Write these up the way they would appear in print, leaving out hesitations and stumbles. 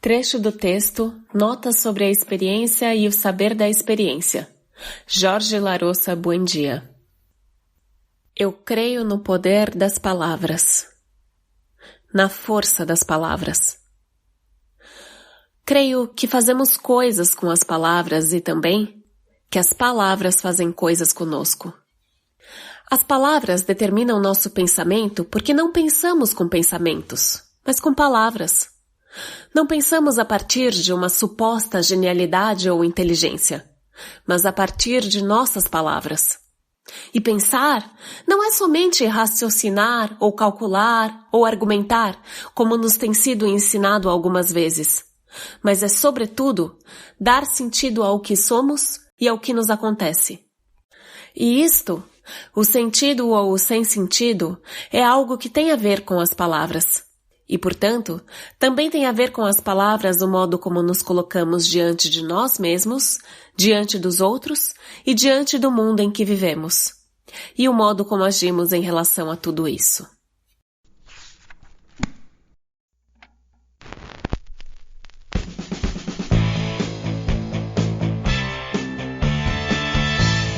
Trecho do texto, Notas sobre a experiência e o saber da experiência. Jorge Larossa Buendia. Eu creio no poder das palavras, na força das palavras. Creio que fazemos coisas com as palavras e também que as palavras fazem coisas conosco. As palavras determinam nosso pensamento porque não pensamos com pensamentos, mas com palavras. Não pensamos a partir de uma suposta genialidade ou inteligência, mas a partir de nossas palavras. E pensar não é somente raciocinar ou calcular ou argumentar, como nos tem sido ensinado algumas vezes, mas é, sobretudo, dar sentido ao que somos e ao que nos acontece. E isto, o sentido ou o sem sentido, é algo que tem a ver com as palavras. E, portanto, também tem a ver com as palavras o modo como nos colocamos diante de nós mesmos, diante dos outros e diante do mundo em que vivemos. E o modo como agimos em relação a tudo isso.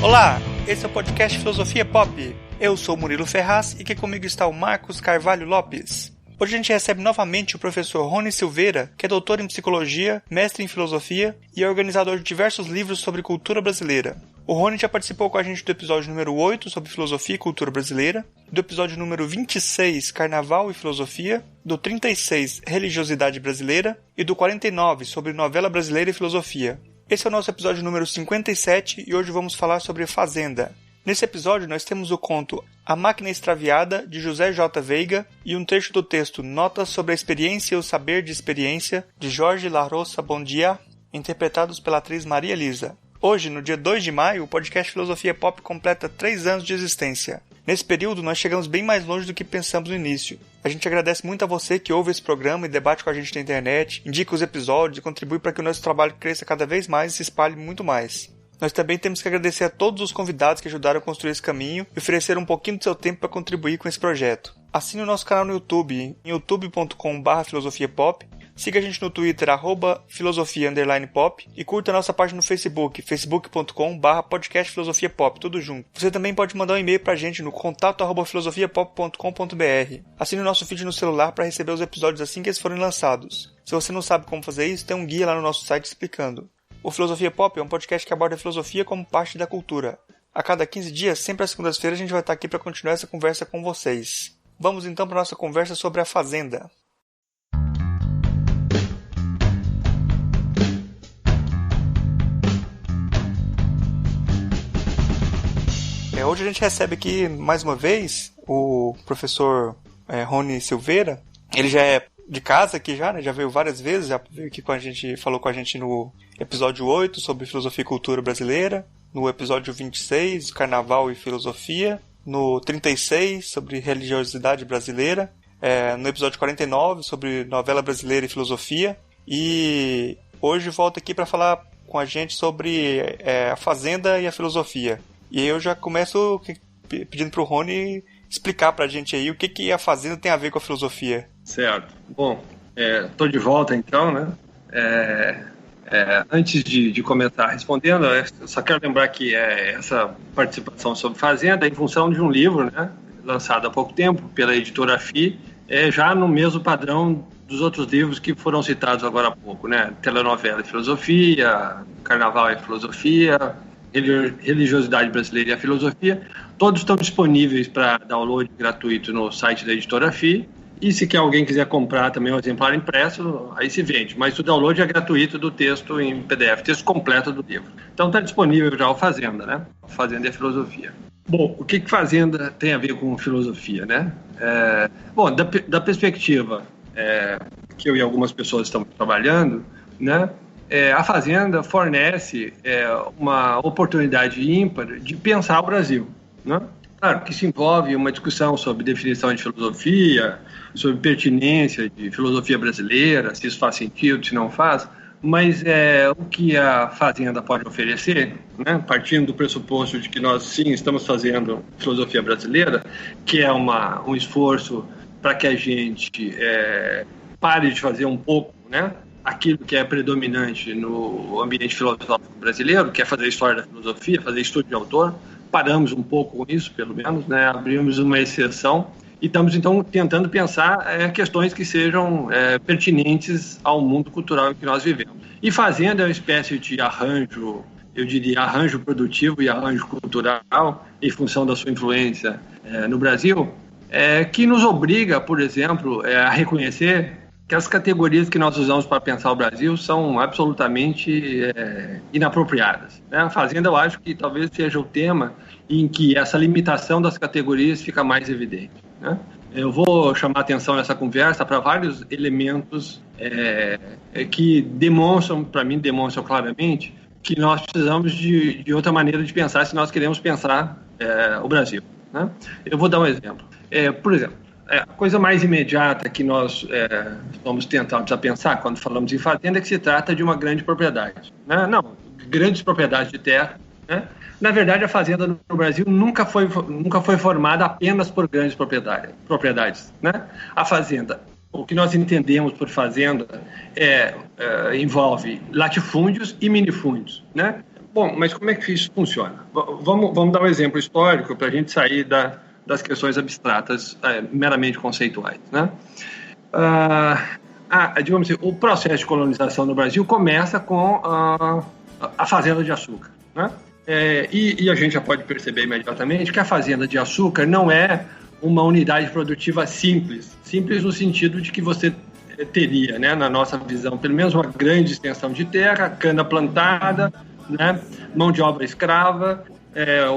Olá, esse é o podcast Filosofia Pop. Eu sou Murilo Ferraz e aqui comigo está o Marcos Carvalho Lopes. Hoje a gente recebe novamente o professor Rony Silveira, que é doutor em psicologia, mestre em filosofia e é organizador de diversos livros sobre cultura brasileira. O Rony já participou com a gente do episódio número 8 sobre filosofia e cultura brasileira, do episódio número 26, Carnaval e Filosofia, do 36, Religiosidade Brasileira e do 49, sobre novela brasileira e filosofia. Esse é o nosso episódio número 57 e hoje vamos falar sobre Fazenda. Nesse episódio nós temos o conto A Máquina Extraviada, de José J. Veiga, e um trecho do texto Notas sobre a Experiência e o Saber de Experiência, de Jorge Larossa Buendia, interpretados pela atriz Maria Elisa. Hoje, no dia 2 de maio, o podcast Filosofia Pop completa 3 anos de existência. Nesse período, nós chegamos bem mais longe do que pensamos no início. A gente agradece muito a você que ouve esse programa e debate com a gente na internet, indica os episódios e contribui para que o nosso trabalho cresça cada vez mais e se espalhe muito mais. Nós também temos que agradecer a todos os convidados que ajudaram a construir esse caminho e ofereceram um pouquinho do seu tempo para contribuir com esse projeto. Assine o nosso canal no YouTube, em youtube.com/filosofiapop, siga a gente no Twitter, @filosofia_pop, e curta a nossa página no Facebook, facebook.com/podcastfilosofiapop, tudo junto. Você também pode mandar um e-mail pra gente no contato@filosofiapop.com.br. Assine o nosso feed no celular para receber os episódios assim que eles forem lançados. Se você não sabe como fazer isso, tem um guia lá no nosso site explicando. O Filosofia Pop é um podcast que aborda a filosofia como parte da cultura. A cada 15 dias, sempre às segundas-feiras, a gente vai estar aqui para continuar essa conversa com vocês. Vamos então para a nossa conversa sobre a Fazenda. Hoje a gente recebe aqui, mais uma vez, o professor Rony Silveira. Ele já é de casa aqui já, né? Já veio várias vezes, já veio aqui com a gente, falou com a gente no episódio 8 sobre filosofia e cultura brasileira, no episódio 26, Carnaval e Filosofia, no 36, sobre religiosidade brasileira, no episódio 49, sobre novela brasileira e filosofia, e hoje volta aqui para falar com a gente sobre a Fazenda e a filosofia. E aí eu já começo pedindo pro Rony explicar pra gente aí o que a Fazenda tem a ver com a filosofia. Certo. Bom, tô de volta então, né? Antes de começar respondendo, eu só quero lembrar que essa participação sobre Fazenda é em função de um livro, né, lançado há pouco tempo pela editora FI, já no mesmo padrão dos outros livros que foram citados agora há pouco, né? Telenovela e Filosofia, Carnaval e Filosofia, Religiosidade Brasileira e a Filosofia. Todos estão disponíveis para download gratuito no site da editora FI. E se alguém quiser comprar também um exemplar impresso, aí se vende. Mas o download é gratuito do texto em PDF, texto completo do livro. Então está disponível já o Fazenda, né? Fazenda e a Filosofia. Bom, o que Fazenda tem a ver com filosofia, né? Bom, da perspectiva que eu e algumas pessoas estamos trabalhando, né? A Fazenda fornece uma oportunidade ímpar de pensar o Brasil, né? Claro que isso envolve uma discussão sobre definição de filosofia, sobre pertinência de filosofia brasileira, se isso faz sentido, se não faz, mas o que a Fazenda pode oferecer, né, partindo do pressuposto de que nós sim estamos fazendo filosofia brasileira, que é um esforço para que a gente pare de fazer um pouco, né, aquilo que é predominante no ambiente filosófico brasileiro, que é fazer história da filosofia, fazer estudo de autor. Paramos um pouco com isso, pelo menos, né? Abrimos uma exceção e estamos, então, tentando pensar questões que sejam pertinentes ao mundo cultural em que nós vivemos. E Fazenda é uma espécie de arranjo, eu diria, arranjo produtivo e arranjo cultural, em função da sua influência no Brasil, que nos obriga, por exemplo, a reconhecer que as categorias que nós usamos para pensar o Brasil são absolutamente inapropriadas. A Fazenda, eu acho que talvez seja o tema em que essa limitação das categorias fica mais evidente. Eu vou chamar a atenção nessa conversa para vários elementos que demonstram claramente que nós precisamos de outra maneira de pensar se nós queremos pensar o Brasil. Eu vou dar um exemplo. Por exemplo, a coisa mais imediata que nós vamos tentar pensar quando falamos em fazenda é que se trata de uma grande propriedade. Não, grandes propriedades de terra. Na verdade, a fazenda no Brasil nunca foi formada apenas por grandes propriedades. A fazenda, o que nós entendemos por fazenda, envolve latifúndios e minifúndios. Bom, mas como é que isso funciona? Vamos dar um exemplo histórico para a gente sair das questões abstratas, meramente conceituais. Digamos assim, o processo de colonização no Brasil começa com a fazenda de açúcar. E a gente já pode perceber imediatamente que a fazenda de açúcar não é uma unidade produtiva simples no sentido de que você teria, na nossa visão, pelo menos uma grande extensão de terra, cana plantada, mão de obra escrava,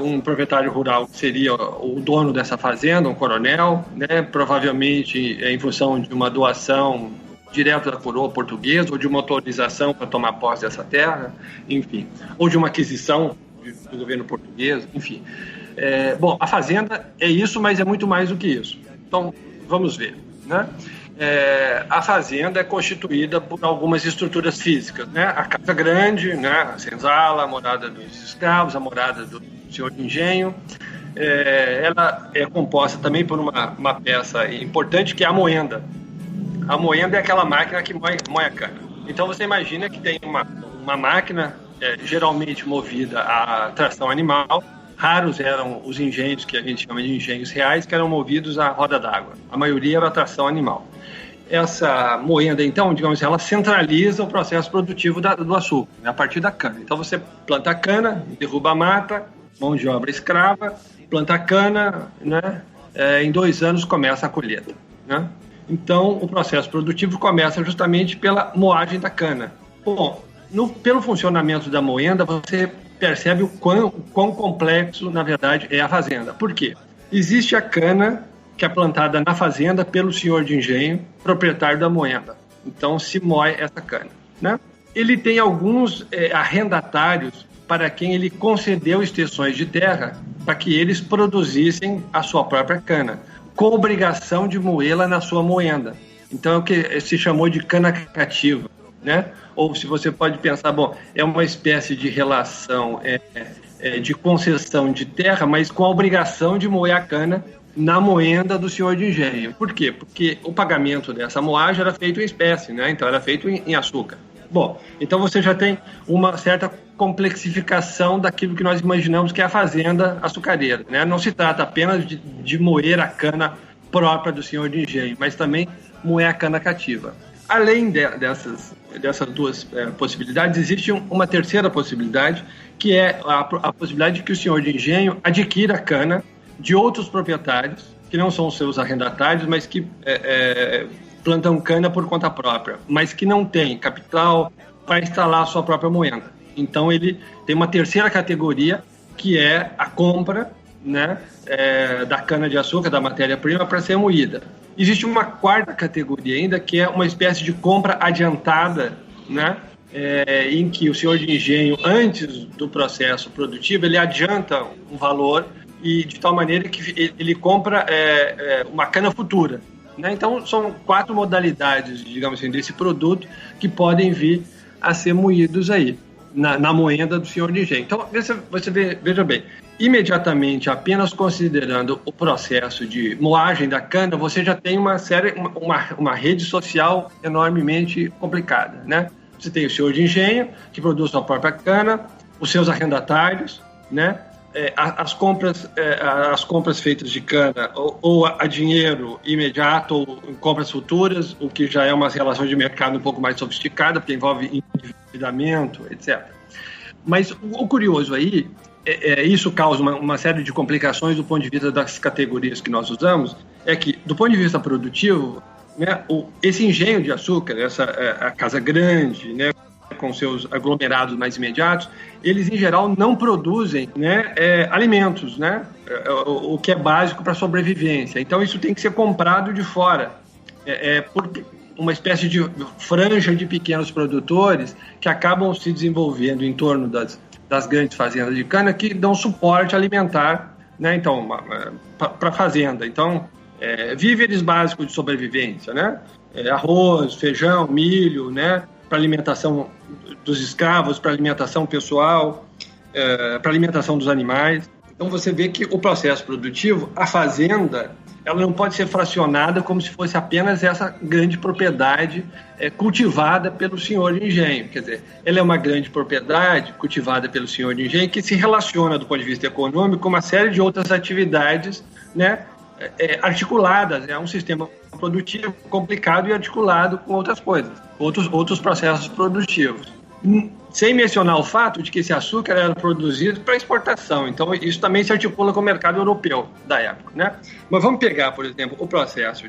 um proprietário rural que seria o dono dessa fazenda, um coronel, provavelmente em função de uma doação direto da coroa portuguesa ou de uma autorização para tomar posse dessa terra, enfim, ou de uma aquisição do governo português, enfim. Bom, a fazenda é isso, mas é muito mais do que isso. Então, vamos ver. A fazenda é constituída por algumas estruturas físicas. A casa grande, a senzala, a morada dos escravos, a morada do senhor de engenho. Ela é composta também por uma peça importante que é a moenda. A moenda é aquela máquina que moe a cana. Então você imagina que tem uma máquina geralmente movida a tração animal. Raros eram os engenhos que a gente chama de engenhos reais, que eram movidos à roda d'água. A maioria era a tração animal. Essa moenda, então, digamos assim, ela centraliza o processo produtivo do açúcar, a partir da cana. Então você planta a cana, derruba a mata, mão de obra escrava, planta a cana, em 2 anos começa a colheita. Então o processo produtivo começa justamente pela moagem da cana. Bom, pelo funcionamento da moenda, você percebe o quão complexo, na verdade, é a fazenda. Por quê? Existe a cana que é plantada na fazenda pelo senhor de engenho, proprietário da moenda. Então, se moe essa cana. Ele tem alguns arrendatários para quem ele concedeu extensões de terra para que eles produzissem a sua própria cana, com obrigação de moê-la na sua moenda. Então, é o que se chamou de cana cativa. Ou se você pode pensar, bom, é uma espécie de relação de concessão de terra, mas com a obrigação de moer a cana na moenda do senhor de engenho. Por quê? Porque o pagamento dessa moagem era feito em espécie, então era feito em açúcar. Bom, então você já tem uma certa complexificação daquilo que nós imaginamos que é a fazenda açucareira. Não se trata apenas de moer a cana própria do senhor de engenho, mas também moer a cana cativa. Além dessas 2 possibilidades, existe uma terceira possibilidade, que é a possibilidade de que o senhor de engenho adquira a cana de outros proprietários, que não são os seus arrendatários, mas que plantam cana por conta própria, mas que não têm capital para instalar a sua própria moenda. Então ele tem uma terceira categoria, que é a compra da cana-de-açúcar, da matéria-prima, para ser moída. Existe uma quarta categoria ainda, que é uma espécie de compra adiantada, em que o senhor de engenho, antes do processo produtivo, ele adianta um valor e de tal maneira que ele compra uma cana futura. Então, são 4 modalidades, digamos assim, desse produto que podem vir a ser moídos aí, na moenda do senhor de engenho. Então, veja bem, imediatamente, apenas considerando o processo de moagem da cana, você já tem uma rede social enormemente complicada, né? Você tem o senhor de engenho, que produz sua própria cana, os seus arrendatários, né? As compras feitas de cana ou a dinheiro imediato ou em compras futuras, o que já é uma relação de mercado um pouco mais sofisticada, porque envolve endividamento, etc. Mas o curioso aí, isso causa uma série de complicações do ponto de vista das categorias que nós usamos, é que, do ponto de vista produtivo, né, esse engenho de açúcar, a casa grande, né, com seus aglomerados mais imediatos, eles em geral não produzem, né, alimentos, né, o que é básico para a sobrevivência. Então isso tem que ser comprado de fora, por uma espécie de franja de pequenos produtores que acabam se desenvolvendo em torno das grandes fazendas de cana, que dão suporte alimentar, né, então, para a fazenda. Então, víveres básicos de sobrevivência, né, arroz, feijão, milho, né, para alimentação dos escravos, para alimentação pessoal, para alimentação dos animais. Então você vê que o processo produtivo, a fazenda, ela não pode ser fracionada como se fosse apenas essa grande propriedade cultivada pelo senhor de engenho. Quer dizer, ela é uma grande propriedade cultivada pelo senhor de engenho que se relaciona do ponto de vista econômico com uma série de outras atividades, né, articuladas. É um sistema produtivo complicado e articulado com outras coisas, outros processos produtivos. Sem mencionar o fato de que esse açúcar era produzido para exportação. Então, isso também se articula com o mercado europeu da época, né? Mas vamos pegar, por exemplo, o processo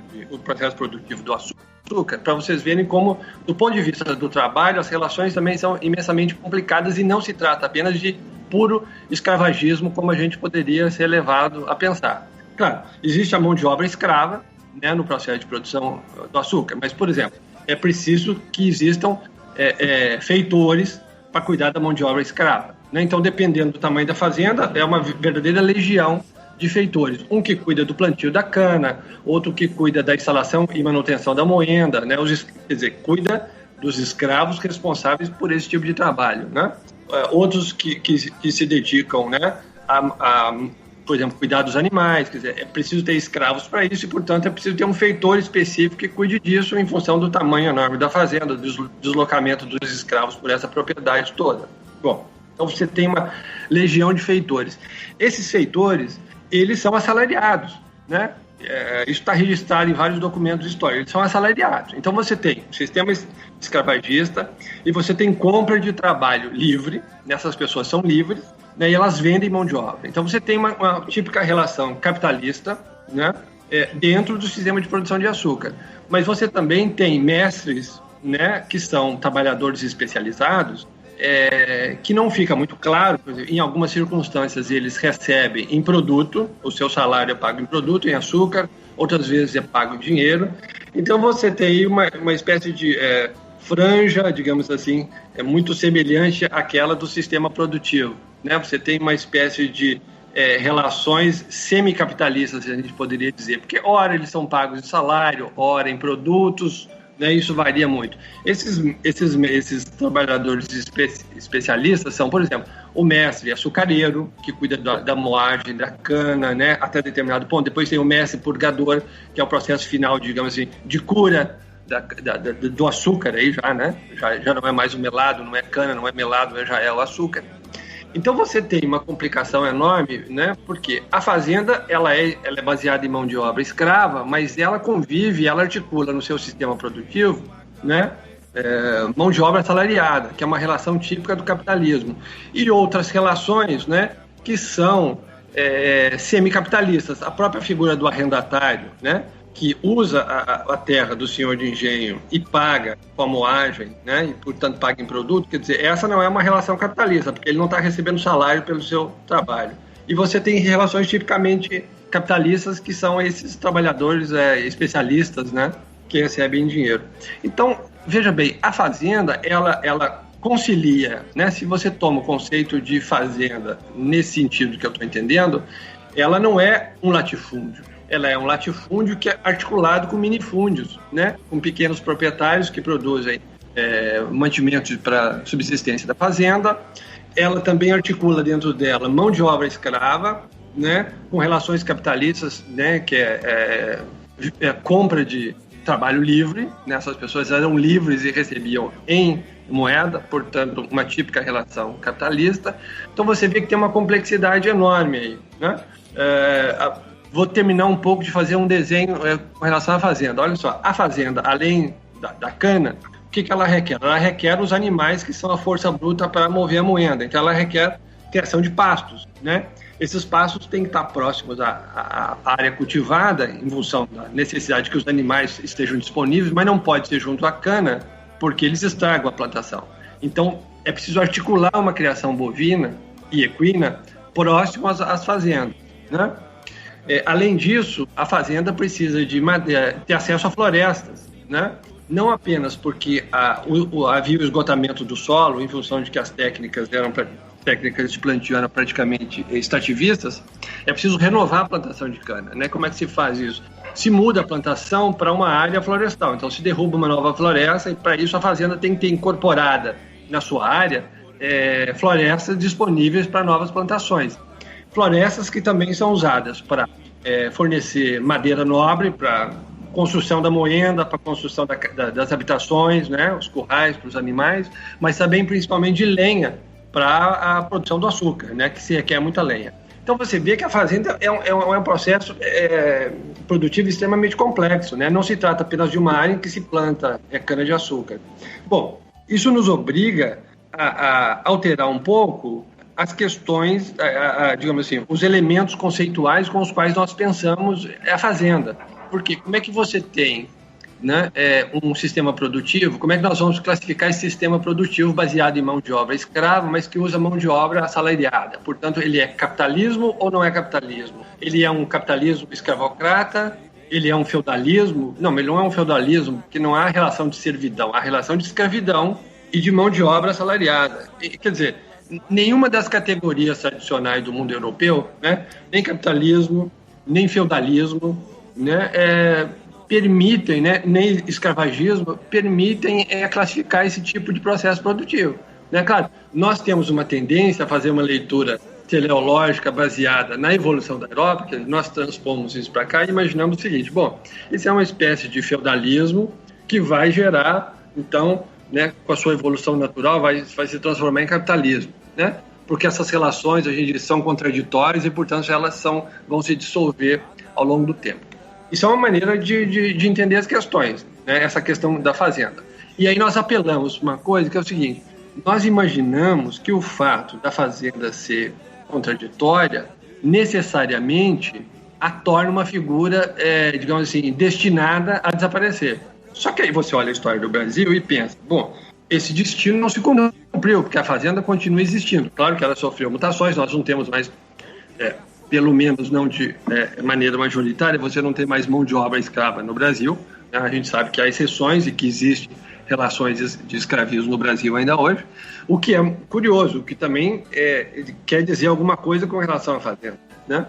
produtivo do açúcar, para vocês verem como, do ponto de vista do trabalho, as relações também são imensamente complicadas e não se trata apenas de puro escravagismo, como a gente poderia ser levado a pensar. Claro, existe a mão de obra escrava, né, no processo de produção do açúcar, mas, por exemplo, é preciso que existam feitores para cuidar da mão de obra escrava, né? Então, dependendo do tamanho da fazenda, é uma verdadeira legião de feitores. Um que cuida do plantio da cana, outro que cuida da instalação e manutenção da moenda, né? Quer dizer, cuida dos escravos responsáveis por esse tipo de trabalho, né? Outros que se dedicam, né, por exemplo, cuidar dos animais. Quer dizer, é preciso ter escravos para isso e, portanto, é preciso ter um feitor específico que cuide disso em função do tamanho enorme da fazenda, do deslocamento dos escravos por essa propriedade toda. Bom, então você tem uma legião de feitores. Esses feitores, eles são assalariados, né? Isso está registrado em vários documentos históricos. Eles são assalariados. Então você tem um sistema escravagista e você tem compra de trabalho livre. Essas pessoas são livres, né, e elas vendem mão de obra. Então você tem uma típica relação capitalista, né, dentro do sistema de produção de açúcar. Mas você também tem mestres, né, que são trabalhadores especializados, que não fica muito claro. Por exemplo, em algumas circunstâncias eles recebem em produto, o seu salário é pago em produto, em açúcar, outras vezes é pago em dinheiro. Então você tem aí uma espécie de franja, digamos assim, muito semelhante àquela do sistema produtivo, né? Você tem uma espécie de relações semicapitalistas, a gente poderia dizer, porque ora eles são pagos em salário, ora em produtos, né? Isso varia muito. Esses trabalhadores especialistas são, por exemplo, o mestre açucareiro, que cuida da moagem da cana, né, até determinado ponto. Depois tem o mestre purgador, que é o processo final, digamos assim, de cura do açúcar aí já, né? Já não é mais o melado, não é cana, não é melado, já é o açúcar. Então você tem uma complicação enorme, né? Porque a fazenda ela é baseada em mão de obra escrava, mas ela convive, ela articula no seu sistema produtivo, né, mão de obra assalariada, que é uma relação típica do capitalismo, e outras relações, né, que são semicapitalistas. A própria figura do arrendatário, né, que usa a terra do senhor de engenho e paga com a moagem, né, e portanto paga em produto, quer dizer, essa não é uma relação capitalista, porque ele não está recebendo salário pelo seu trabalho. E você tem relações tipicamente capitalistas, que são esses trabalhadores especialistas, né, que recebem dinheiro. Então, veja bem, a fazenda, ela concilia, né, se você toma o conceito de fazenda nesse sentido que eu estou entendendo, ela não é um latifúndio. Ela é um latifúndio que é articulado com minifúndios, né? Com pequenos proprietários que produzem mantimentos para subsistência da fazenda, ela também articula dentro dela mão de obra escrava, né, com relações capitalistas, né, que é compra de trabalho livre, né, essas pessoas eram livres e recebiam em moeda, portanto, uma típica relação capitalista. Então você vê que tem uma complexidade enorme aí, né? Vou terminar um pouco de fazer um desenho com relação à fazenda. Olha só, a fazenda, além da cana, o que ela requer? Ela requer os animais que são a força bruta para mover a moenda. Então ela requer criação de pastos, né? Esses pastos têm que estar próximos à área cultivada, em função da necessidade que os animais estejam disponíveis, mas não pode ser junto à cana, porque eles estragam a plantação. Então, é preciso articular uma criação bovina e equina próximo às fazendas, né? Além disso, a fazenda precisa de ter acesso a florestas, né? Não apenas porque havia o esgotamento do solo, em função de que as técnicas de plantio eram praticamente extrativistas, é preciso renovar a plantação de cana, né? Como é que se faz isso? Se muda a plantação para uma área florestal, então se derruba uma nova floresta e para isso a fazenda tem que ter incorporada na sua área florestas disponíveis para novas plantações. Florestas que também são usadas para fornecer madeira nobre para construção da moenda, para construção das habitações, né? Os currais para os animais, mas também principalmente de lenha para a produção do açúcar, né? Que se requer muita lenha. Então você vê que a fazenda é um processo produtivo extremamente complexo, né? Não se trata apenas de uma área em que se planta cana-de-açúcar. Bom, isso nos obriga a alterar um pouco as questões, digamos assim, os elementos conceituais com os quais nós pensamos a fazenda. Porque como é que você tem, né, um sistema produtivo, como é que nós vamos classificar esse sistema produtivo baseado em mão de obra escrava, mas que usa mão de obra assalariada? Portanto, ele é capitalismo ou não é capitalismo? Ele é um capitalismo escravocrata? Ele é um feudalismo? Não, ele não é um feudalismo, porque não há relação de servidão, há relação de escravidão e de mão de obra assalariada. Quer dizer, nenhuma das categorias tradicionais do mundo europeu, né, nem capitalismo, nem feudalismo, né, permitem, né, nem escravagismo, permitem classificar esse tipo de processo produtivo. Né? Claro, nós temos uma tendência a fazer uma leitura teleológica baseada na evolução da Europa, que nós transpomos isso para cá e imaginamos o seguinte: bom, isso é uma espécie de feudalismo que vai gerar, então, né, com a sua evolução natural, vai se transformar em capitalismo, né? Porque essas relações, a gente são contraditórias e, portanto, elas vão se dissolver ao longo do tempo. Isso é uma maneira de entender as questões, né? Essa questão da fazenda. E aí nós apelamos para uma coisa que é o seguinte: nós imaginamos que o fato da fazenda ser contraditória necessariamente a torna uma figura, digamos assim, destinada a desaparecer. Só que aí você olha a história do Brasil e pensa, bom, esse destino não se cumpriu, porque a fazenda continua existindo. Claro que ela sofreu mutações, nós não temos mais, pelo menos não de maneira majoritária, você não tem mais mão de obra escrava no Brasil. Né? A gente sabe que há exceções e que existem relações de escravismo no Brasil ainda hoje, o que é curioso, o que também quer dizer alguma coisa com relação à fazenda, né?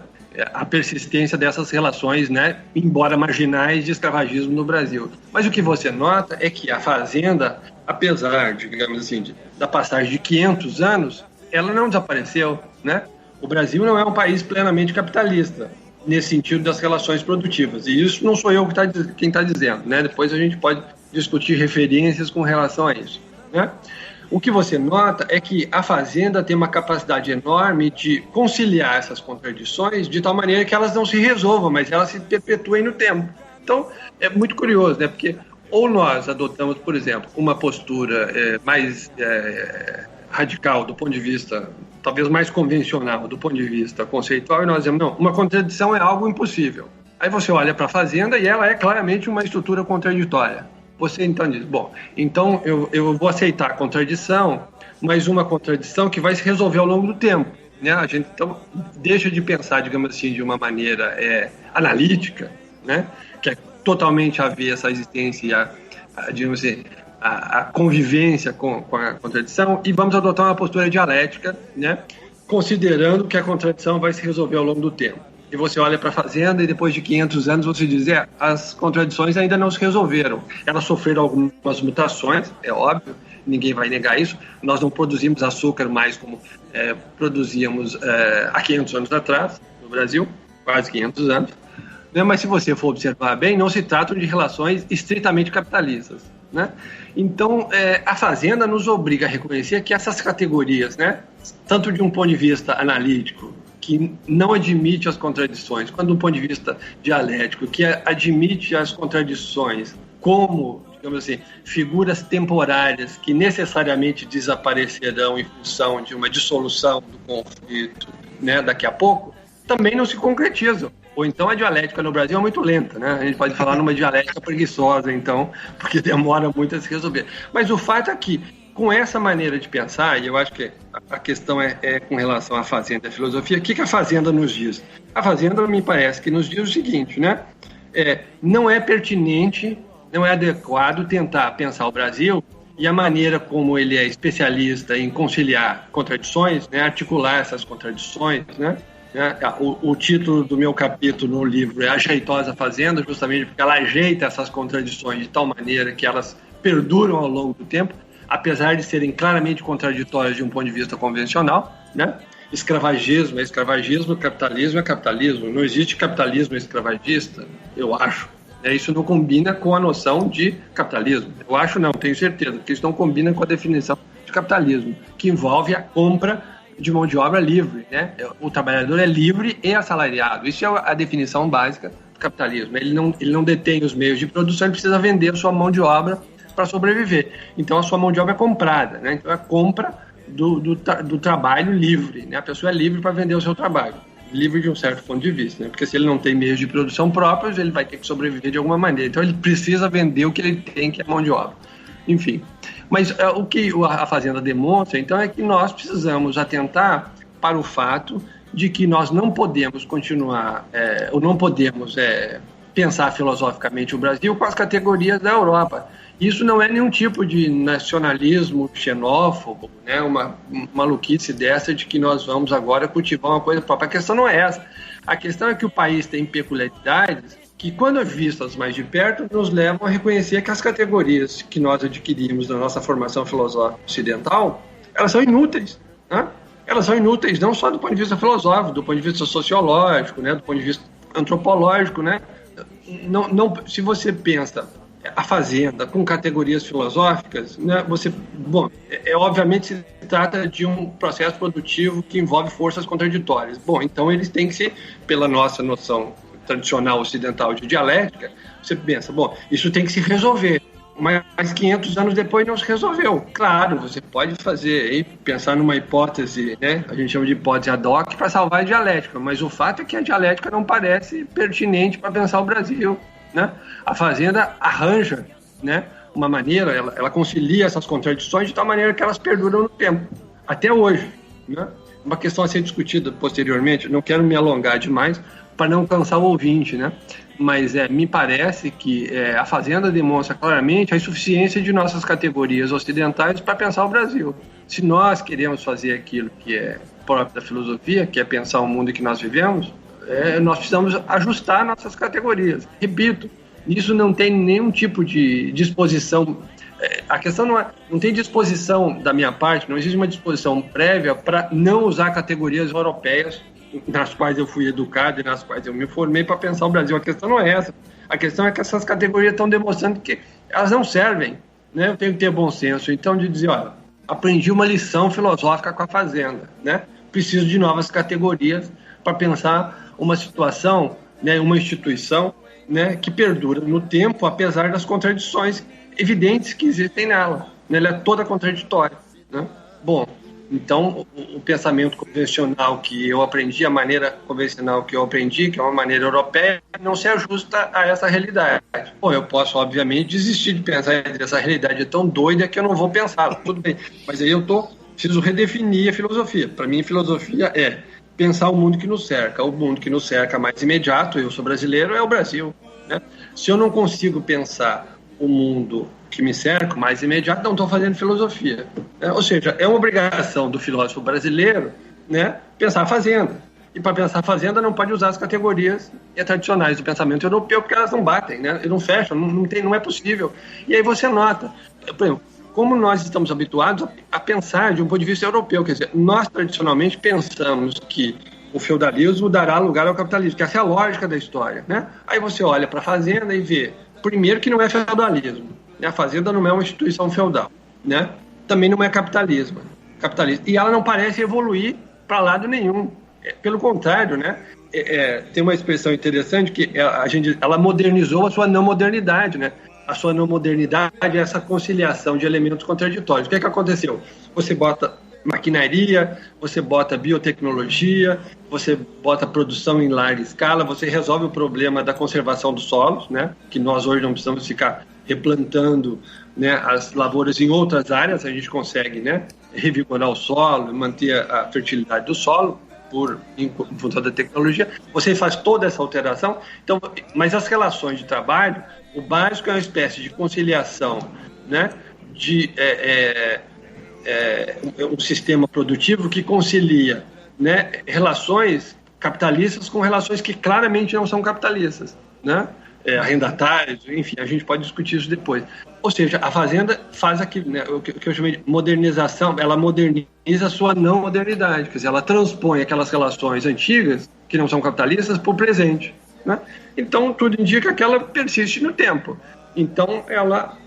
A persistência dessas relações, né, embora marginais, de escravagismo no Brasil. Mas o que você nota é que a fazenda, apesar, digamos assim, da passagem de 500 anos, ela não desapareceu, né? O Brasil não é um país plenamente capitalista, nesse sentido das relações produtivas. E isso não sou eu quem está dizendo, né? Depois a gente pode discutir referências com relação a isso, né? O que você nota é que a fazenda tem uma capacidade enorme de conciliar essas contradições de tal maneira que elas não se resolvam, mas elas se perpetuem no tempo. Então, é muito curioso, né? Porque ou nós adotamos, por exemplo, uma postura mais radical do ponto de vista, talvez mais convencional do ponto de vista conceitual, e nós dizemos, não, uma contradição é algo impossível. Aí você olha para a fazenda e ela é claramente uma estrutura contraditória. Você então diz, bom, então eu vou aceitar a contradição, mas uma contradição que vai se resolver ao longo do tempo, né? A gente então deixa de pensar, digamos assim, de uma maneira analítica, né? Que é totalmente avessa à existência, digamos assim, a convivência com a contradição, e vamos adotar uma postura dialética, né? Considerando que a contradição vai se resolver ao longo do tempo. e você olha para a Fazenda e depois de 500 anos você diz, as contradições ainda não se resolveram. Elas sofreram algumas mutações, é óbvio, ninguém vai negar isso. Nós não produzimos açúcar mais como produzíamos há 500 anos atrás no Brasil, quase 500 anos. Né? Mas se você for observar bem, não se tratam de relações estritamente capitalistas. Né? Então, a Fazenda nos obriga a reconhecer que essas categorias, né, tanto de um ponto de vista analítico, que não admite as contradições, quanto do ponto de vista dialético, que admite as contradições como, digamos assim, figuras temporárias que necessariamente desaparecerão em função de uma dissolução do conflito, né, daqui a pouco, também não se concretizam. Ou então a dialética no Brasil é muito lenta, né? A gente pode falar numa dialética preguiçosa, então, porque demora muito a se resolver. Mas o fato é que, com essa maneira de pensar, e eu acho que a questão é com relação à Fazenda e à filosofia, o que a Fazenda nos diz? A Fazenda, me parece que nos diz o seguinte, né? Não é pertinente, não é adequado tentar pensar o Brasil e a maneira como ele é especialista em conciliar contradições, né? Articular essas contradições, né? O título do meu capítulo no livro é A Jeitosa Fazenda, justamente porque ela ajeita essas contradições de tal maneira que elas perduram ao longo do tempo, apesar de serem claramente contraditórias de um ponto de vista convencional, né? Escravagismo é escravagismo, capitalismo é capitalismo. Não existe capitalismo escravagista, eu acho. Isso não combina com a noção de capitalismo. Eu acho não, tenho certeza, porque isso não combina com a definição de capitalismo, que envolve a compra de mão de obra livre, né? O trabalhador é livre e assalariado. Isso é a definição básica do capitalismo. Ele não detém os meios de produção, ele precisa vender a sua mão de obra para sobreviver. Então a sua mão de obra é comprada, né? Então é a compra do trabalho livre, né? A pessoa é livre para vender o seu trabalho, livre de um certo ponto de vista, né? Porque se ele não tem meios de produção próprios, ele vai ter que sobreviver de alguma maneira. Então ele precisa vender o que ele tem, que é a mão de obra. Enfim. Mas o que a Fazenda demonstra, então, é que nós precisamos atentar para o fato de que nós não podemos continuar, ou não podemos pensar filosoficamente o Brasil com as categorias da Europa. Isso não é nenhum tipo de nacionalismo xenófobo, né? Uma maluquice dessa de que nós vamos agora cultivar uma coisa própria. A questão não é essa. A questão é que o país tem peculiaridades que, quando vistas mais de perto, nos levam a reconhecer que as categorias que nós adquirimos na nossa formação filosófica ocidental, elas são inúteis, né? Elas são inúteis não só do ponto de vista filosófico, do ponto de vista sociológico, né? Do ponto de vista antropológico, né? Não, se você pensa a Fazenda com categorias filosóficas, né? Obviamente se trata de um processo produtivo que envolve forças contraditórias. Bom, então eles têm que ser, pela nossa noção tradicional ocidental de dialética, você pensa, isso tem que se resolver, mas 500 anos depois não se resolveu. Claro, você pode fazer, pensar numa hipótese, né, a gente chama de hipótese ad hoc, para salvar a dialética, mas o fato é que a dialética não parece pertinente para pensar o Brasil, né? A Fazenda arranja, né, uma maneira, ela concilia essas contradições de tal maneira que elas perduram no tempo, até hoje, né? Uma questão a ser discutida posteriormente, não quero me alongar demais, para não cansar o ouvinte, né? Mas me parece que a Fazenda demonstra claramente a insuficiência de nossas categorias ocidentais para pensar o Brasil. Se nós queremos fazer aquilo que é próprio da filosofia, que é pensar o mundo em que nós vivemos, nós precisamos ajustar nossas categorias. Repito, isso não tem nenhum tipo de disposição. A questão não tem disposição da minha parte, não existe uma disposição prévia para não usar categorias europeias nas quais eu fui educado e nas quais eu me formei para pensar o Brasil. A questão não é essa. A questão é que essas categorias estão demonstrando que elas não servem, né? Eu tenho que ter bom senso. Então, de dizer, olha, aprendi uma lição filosófica com a Fazenda, né? Preciso de novas categorias para pensar uma situação, né? Uma instituição, né? Que perdura no tempo, apesar das contradições evidentes que existem nela. Ela é toda contraditória, né? Bom, então, o pensamento convencional que eu aprendi, a maneira convencional que eu aprendi, que é uma maneira europeia, não se ajusta a essa realidade. Bom, eu posso, obviamente, desistir de pensar essa realidade é tão doida que eu não vou pensar, tudo bem. Mas aí preciso redefinir a filosofia. Para mim, filosofia é pensar o mundo que nos cerca. O mundo que nos cerca mais imediato, eu sou brasileiro, é o Brasil, né? Se eu não consigo pensar o mundo que me cerca mais imediato, não estou fazendo filosofia, né? Ou seja, é uma obrigação do filósofo brasileiro, né, pensar a Fazenda. E para pensar fazenda não pode usar as categorias tradicionais do pensamento europeu, porque elas não batem, né? E não fecham, não é possível. E aí você nota, por exemplo, como nós estamos habituados a pensar de um ponto de vista europeu, quer dizer, nós tradicionalmente pensamos que o feudalismo dará lugar ao capitalismo, que essa é a lógica da história, né? Aí você olha para a fazenda e vê, primeiro, que não é feudalismo, né? A fazenda não é uma instituição feudal, né? Também não é capitalismo. E ela não parece evoluir para lado nenhum. Pelo contrário, né? Tem uma expressão interessante que ela modernizou a sua não modernidade, né? A sua não modernidade é essa conciliação de elementos contraditórios. O que aconteceu? Você bota maquinaria, você bota biotecnologia, você bota produção em larga escala, você resolve o problema da conservação dos solos, né? Que nós hoje não precisamos ficar replantando, né, as lavouras em outras áreas, a gente consegue, né, revigorar o solo, manter a fertilidade do solo em função da tecnologia. Você faz toda essa alteração, então, mas as relações de trabalho, o básico é uma espécie de conciliação, né, de um sistema produtivo que concilia, né, relações capitalistas com relações que claramente não são capitalistas, né? Arrendatários, enfim, a gente pode discutir isso depois. Ou seja, a fazenda faz aquilo, né, o que eu chamei de modernização, ela moderniza a sua não modernidade, quer dizer, ela transpõe aquelas relações antigas, que não são capitalistas, para o presente, né? Então, tudo indica que ela persiste no tempo. Então, ela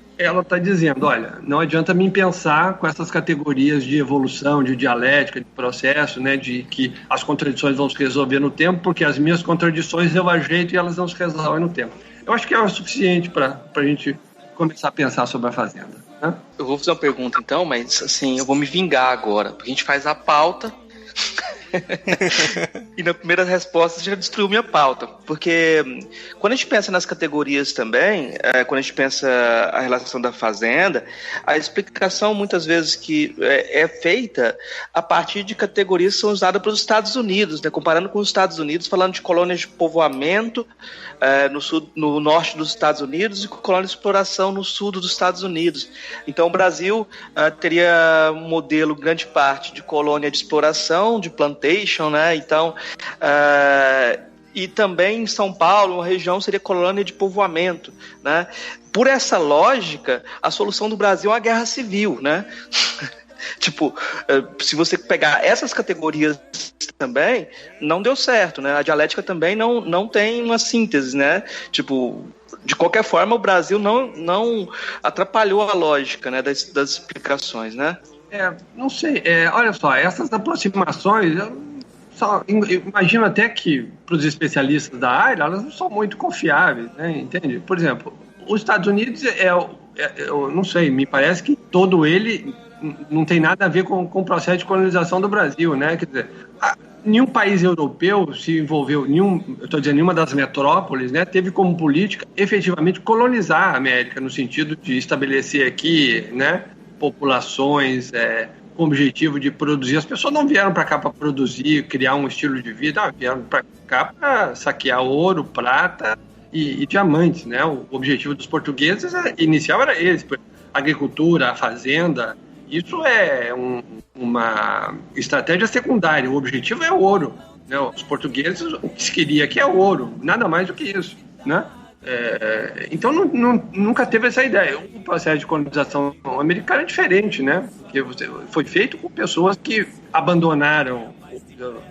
está dizendo, olha, não adianta mim pensar com essas categorias de evolução, de dialética, de processo, né, de que as contradições vão se resolver no tempo, porque as minhas contradições eu ajeito e elas não se resolvem no tempo. Eu acho que é o suficiente para a gente começar a pensar sobre a fazenda, né? Eu vou fazer uma pergunta então, mas assim, eu vou me vingar agora, porque a gente faz a pauta e na primeira resposta já destruiu minha pauta, porque quando a gente pensa nas categorias também, quando a gente pensa a relação da fazenda, a explicação muitas vezes que é feita a partir de categorias que são usadas para os Estados Unidos, né? Comparando com os Estados Unidos, falando de colônias de povoamento no norte dos Estados Unidos e com colônias de exploração no sul dos Estados Unidos. Então o Brasil teria um modelo, grande parte, de colônia de exploração, de plantation, né? Então, e também em São Paulo, uma região seria colônia de povoamento, né? Por essa lógica, a solução do Brasil é a guerra civil, né? Tipo, se você pegar essas categorias também, não deu certo, né? A dialética também não tem uma síntese, né? Tipo, de qualquer forma, o Brasil não atrapalhou a lógica, né, das explicações, né? Não sei, olha só, essas aproximações, eu imagino até que, para os especialistas da área, elas não são muito confiáveis, né? Entende? Por exemplo, os Estados Unidos, eu não sei, me parece que todo ele não tem nada a ver com o processo de colonização do Brasil, né? Quer dizer, nenhum país europeu se envolveu, nenhuma das metrópoles, né, teve como política efetivamente colonizar a América, no sentido de estabelecer aqui, né, populações com o objetivo de produzir. As pessoas não vieram para cá para produzir, criar um estilo de vida, vieram para cá para saquear ouro, prata e diamantes, né? O objetivo dos portugueses inicial era esse, agricultura, a fazenda. Isso é uma estratégia secundária. O objetivo é o ouro, né? Os portugueses, o que se queria aqui é o ouro, nada mais do que isso, né? Então nunca teve essa ideia. O processo de colonização americana é diferente, né? Porque foi feito com pessoas que abandonaram,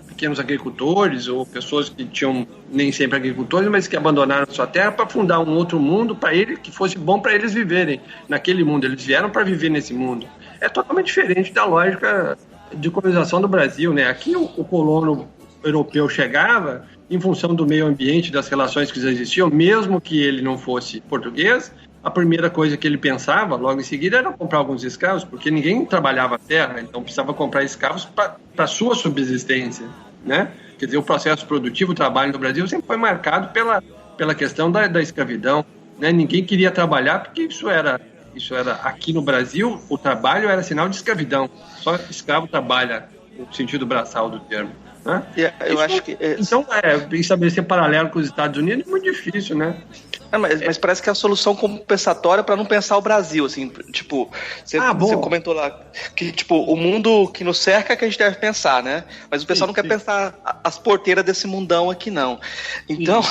pequenos agricultores ou pessoas que tinham nem sempre agricultores, mas que abandonaram sua terra para fundar um outro mundo para ele, que fosse bom para eles viverem naquele mundo. Eles vieram para viver nesse mundo. É totalmente diferente da lógica de colonização do Brasil, né? Aqui o colono europeu chegava em função do meio ambiente, das relações que existiam, mesmo que ele não fosse português, a primeira coisa que ele pensava, logo em seguida, era comprar alguns escravos, porque ninguém trabalhava a terra, então precisava comprar escravos para a sua subsistência, né? Quer dizer, o processo produtivo, o trabalho no Brasil sempre foi marcado pela questão da escravidão, né? Ninguém queria trabalhar porque isso era aqui no Brasil, o trabalho era sinal de escravidão. Só escravo trabalha no sentido braçal do termo, né? Eu acho que... Então, estabelecer paralelo com os Estados Unidos é muito difícil, né? Mas parece que é a solução compensatória para não pensar o Brasil, assim, tipo, você comentou lá que, tipo, o mundo que nos cerca é que a gente deve pensar, né? Mas o pessoal não quer pensar as porteiras desse mundão aqui, não. Então,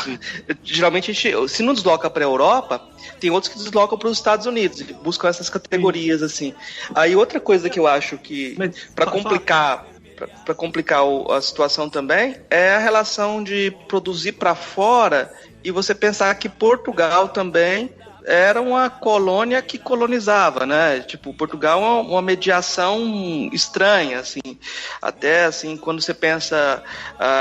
geralmente a gente, se não desloca para a Europa, tem outros que deslocam para os Estados Unidos, buscam essas categorias, assim. Aí outra coisa que eu acho que, para complicar a situação também, é a relação de produzir para fora e você pensar que Portugal também era uma colônia que colonizava, né? Tipo, Portugal é uma mediação estranha, assim. Até, assim, quando você pensa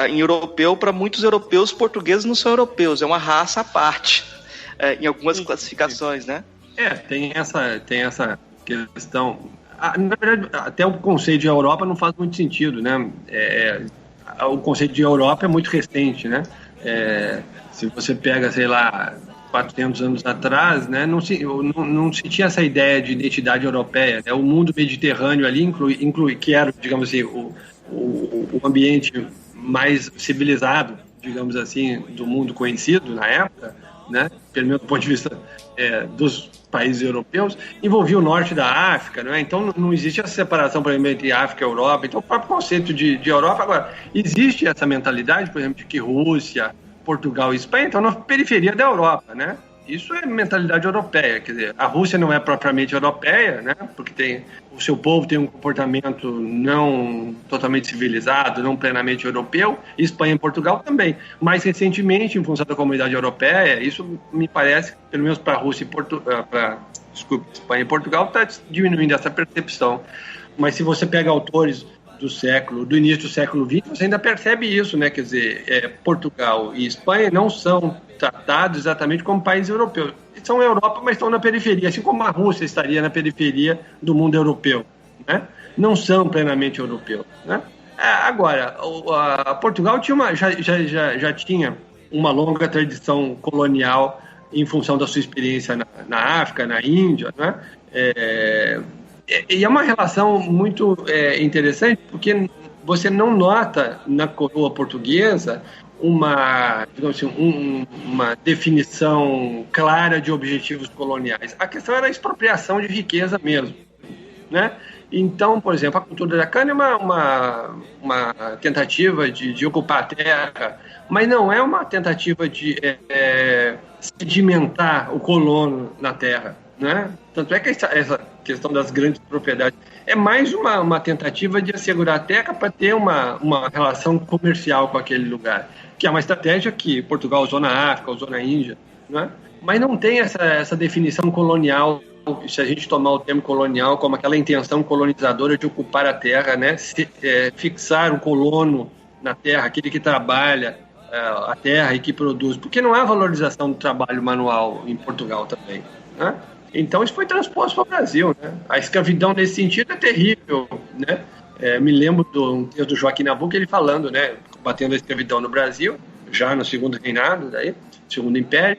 em europeu, para muitos europeus, portugueses não são europeus, é uma raça à parte, em algumas classificações, né? Tem essa questão. Na verdade, até o conceito de Europa não faz muito sentido, né? O conceito de Europa é muito recente, né? Se você pega, sei lá, 400 anos atrás, né, não se tinha essa ideia de identidade europeia, né? O mundo mediterrâneo ali inclui que era, digamos assim, o ambiente mais civilizado, digamos assim, do mundo conhecido na época, né? Pelo meu ponto de vista dos países europeus, envolvia o norte da África, né? Então não existe essa separação, por exemplo, entre África e Europa. Então o próprio conceito de Europa, agora, existe essa mentalidade, por exemplo, de que Rússia, Portugal e Espanha estão na periferia da Europa, né? Isso é mentalidade europeia, quer dizer, a Rússia não é propriamente europeia, né? Porque o seu povo tem um comportamento não totalmente civilizado, não plenamente europeu, e Espanha e Portugal também. Mais recentemente, em função da comunidade europeia, isso me parece, pelo menos para a Rússia e Espanha e Portugal, está diminuindo essa percepção. Mas se você pega autores do início do século XX, você ainda percebe isso, né? Quer dizer, Portugal e Espanha não são tratados exatamente como países europeus. São Europa, mas estão na periferia, assim como a Rússia estaria na periferia do mundo europeu, né? Não são plenamente europeus, né? Agora, Portugal já tinha uma longa tradição colonial em função da sua experiência na África, na Índia, né? E é uma relação muito interessante, porque você não nota na coroa portuguesa uma definição clara de objetivos coloniais. A questão era a expropriação de riqueza mesmo, né? Então, por exemplo, a cultura da cana é uma tentativa de ocupar a terra, mas não é uma tentativa de sedimentar o colono na terra, né? Tanto é que essa questão das grandes propriedades é mais uma tentativa de assegurar a terra para ter uma relação comercial com aquele lugar, que é uma estratégia que Portugal usou na África, usou na Índia, né? Mas não tem essa definição colonial, se a gente tomar o termo colonial como aquela intenção colonizadora de ocupar a terra, né? Fixar o colono na terra, aquele que trabalha a terra e que produz, porque não há valorização do trabalho manual em Portugal também, né? Então isso foi transposto para o Brasil, né? A escravidão nesse sentido é terrível, né? Me lembro do texto do Joaquim Nabuco, ele falando, né, combatendo a escravidão no Brasil, já no segundo reinado, segundo império,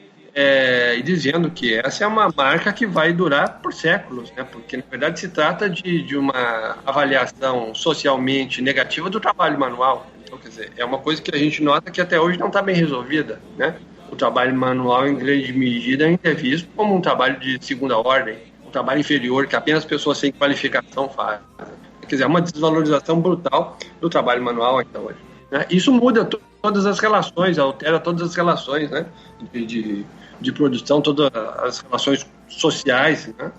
e dizendo que essa é uma marca que vai durar por séculos, né? Porque na verdade se trata de uma avaliação socialmente negativa do trabalho manual. Então, quer dizer, é uma coisa que a gente nota que até hoje não está bem resolvida, né? O trabalho manual, em grande medida, ainda é visto como um trabalho de segunda ordem, um trabalho inferior que apenas pessoas sem qualificação fazem. Quer dizer, é uma desvalorização brutal do trabalho manual ainda hoje, né? Isso muda todas as relações, altera todas as relações, né? de produção, todas as relações sociais, né?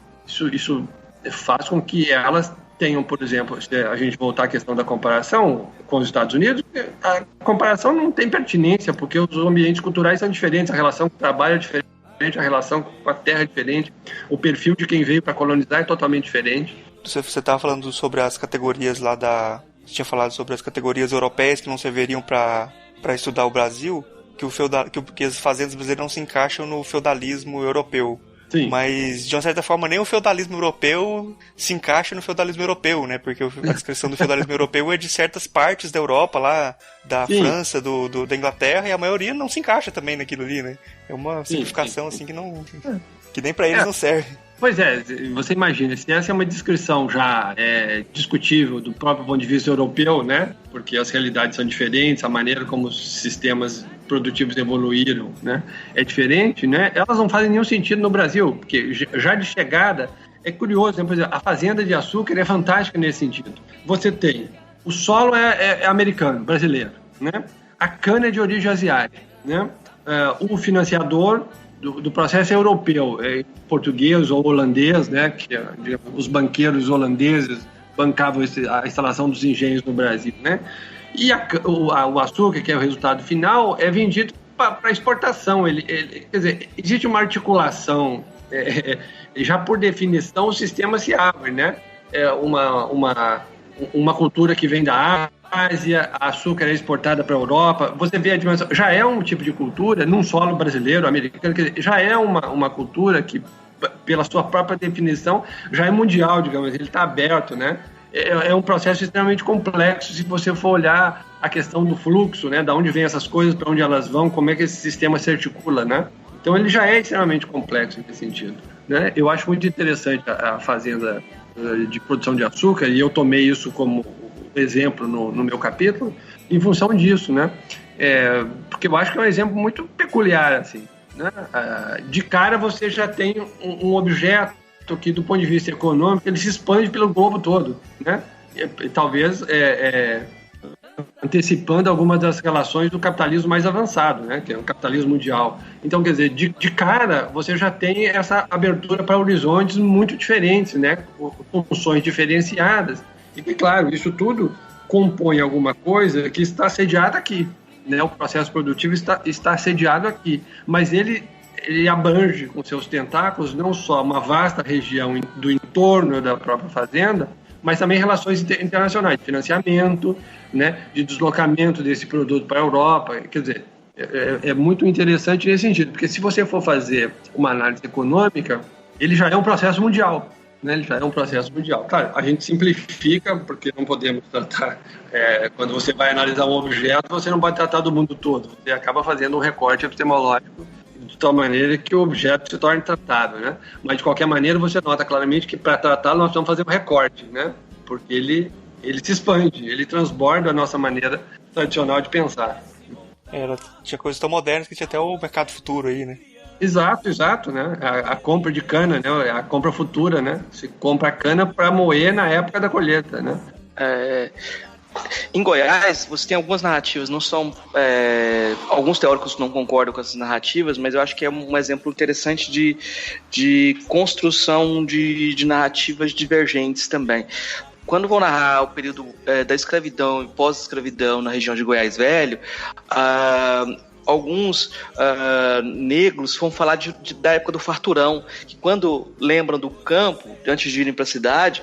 Isso faz com que elas tenham, por exemplo, se a gente voltar à questão da comparação com os Estados Unidos, a comparação não tem pertinência, porque os ambientes culturais são diferentes, a relação com o trabalho é diferente, a relação com a terra é diferente, o perfil de quem veio para colonizar é totalmente diferente. Você estava falando sobre as categorias lá Você tinha falado sobre as categorias europeias que não serviriam para estudar o Brasil, que as fazendas brasileiras não se encaixam no feudalismo europeu. Sim. Mas, de uma certa forma, nem o feudalismo europeu se encaixa no feudalismo europeu, né? Porque a descrição do feudalismo europeu é de certas partes da Europa, lá, da Sim. França, da Inglaterra, e a maioria não se encaixa também naquilo ali, né? É uma simplificação, assim, que nem pra eles não serve. Pois é, você imagina, se essa é uma descrição já discutível do próprio ponto de vista europeu, né? Porque as realidades são diferentes, a maneira como os sistemas produtivos evoluíram, né, é diferente, né, elas não fazem nenhum sentido no Brasil, porque já de chegada, é curioso, né, por exemplo, a fazenda de açúcar é fantástica nesse sentido. Você tem, o solo é americano, brasileiro, né, a cana é de origem asiática, né, o financiador do processo é europeu, português ou holandês, né, que os banqueiros holandeses bancavam a instalação dos engenhos no Brasil, né? E o açúcar, que é o resultado final, é vendido para exportação. Quer dizer, existe uma articulação, já por definição o sistema se abre, né? Uma cultura que vem da Ásia, açúcar é exportada para a Europa. Você vê a dimensão, já é um tipo de cultura, num solo brasileiro, americano, quer dizer, já é uma cultura que, pela sua própria definição, já é mundial, digamos, ele está aberto, né? É um processo extremamente complexo se você for olhar a questão do fluxo, né? Da onde vem essas coisas, para onde elas vão, como é que esse sistema se articula, né? Então ele já é extremamente complexo nesse sentido, né? Eu acho muito interessante a fazenda de produção de açúcar, e eu tomei isso como exemplo no meu capítulo, em função disso, né? Porque eu acho que é um exemplo muito peculiar, assim, né? De cara você já tem um objeto que, do ponto de vista econômico, ele se expande pelo globo todo, né? E talvez antecipando algumas das relações do capitalismo mais avançado, né? Que é o capitalismo mundial. Então, quer dizer, de cara, você já tem essa abertura para horizontes muito diferentes, né? Com funções diferenciadas. E que, claro, isso tudo compõe alguma coisa que está sediada aqui, né? O processo produtivo está sediado aqui, mas ele abrange com seus tentáculos não só uma vasta região do entorno da própria fazenda, mas também relações internacionais, de financiamento, né, de deslocamento desse produto para a Europa. Quer dizer, é muito interessante nesse sentido, porque se você for fazer uma análise econômica, ele já é um processo mundial, né? Ele já é um processo mundial. Claro, a gente simplifica, porque não podemos tratar, quando você vai analisar um objeto, você não pode tratar do mundo todo, você acaba fazendo um recorte epistemológico de tal maneira que o objeto se torne tratável, né? Mas, de qualquer maneira, você nota claramente que, para tratá-lo, nós vamos fazer um recorte, né? Porque ele se expande, ele transborda a nossa maneira tradicional de pensar. Tinha coisas tão modernas que tinha até o mercado futuro aí, né? Exato, né? A compra de cana, né? A compra futura, né? Se compra a cana para moer na época da colheita, né? Em Goiás, você tem algumas narrativas, não são... alguns teóricos não concordam com essas narrativas, mas eu acho que é um exemplo interessante de construção de narrativas divergentes também. Quando vão narrar o período da escravidão e pós-escravidão na região de Goiás Velho, alguns negros vão falar da época do farturão, que quando lembram do campo, antes de irem para a cidade,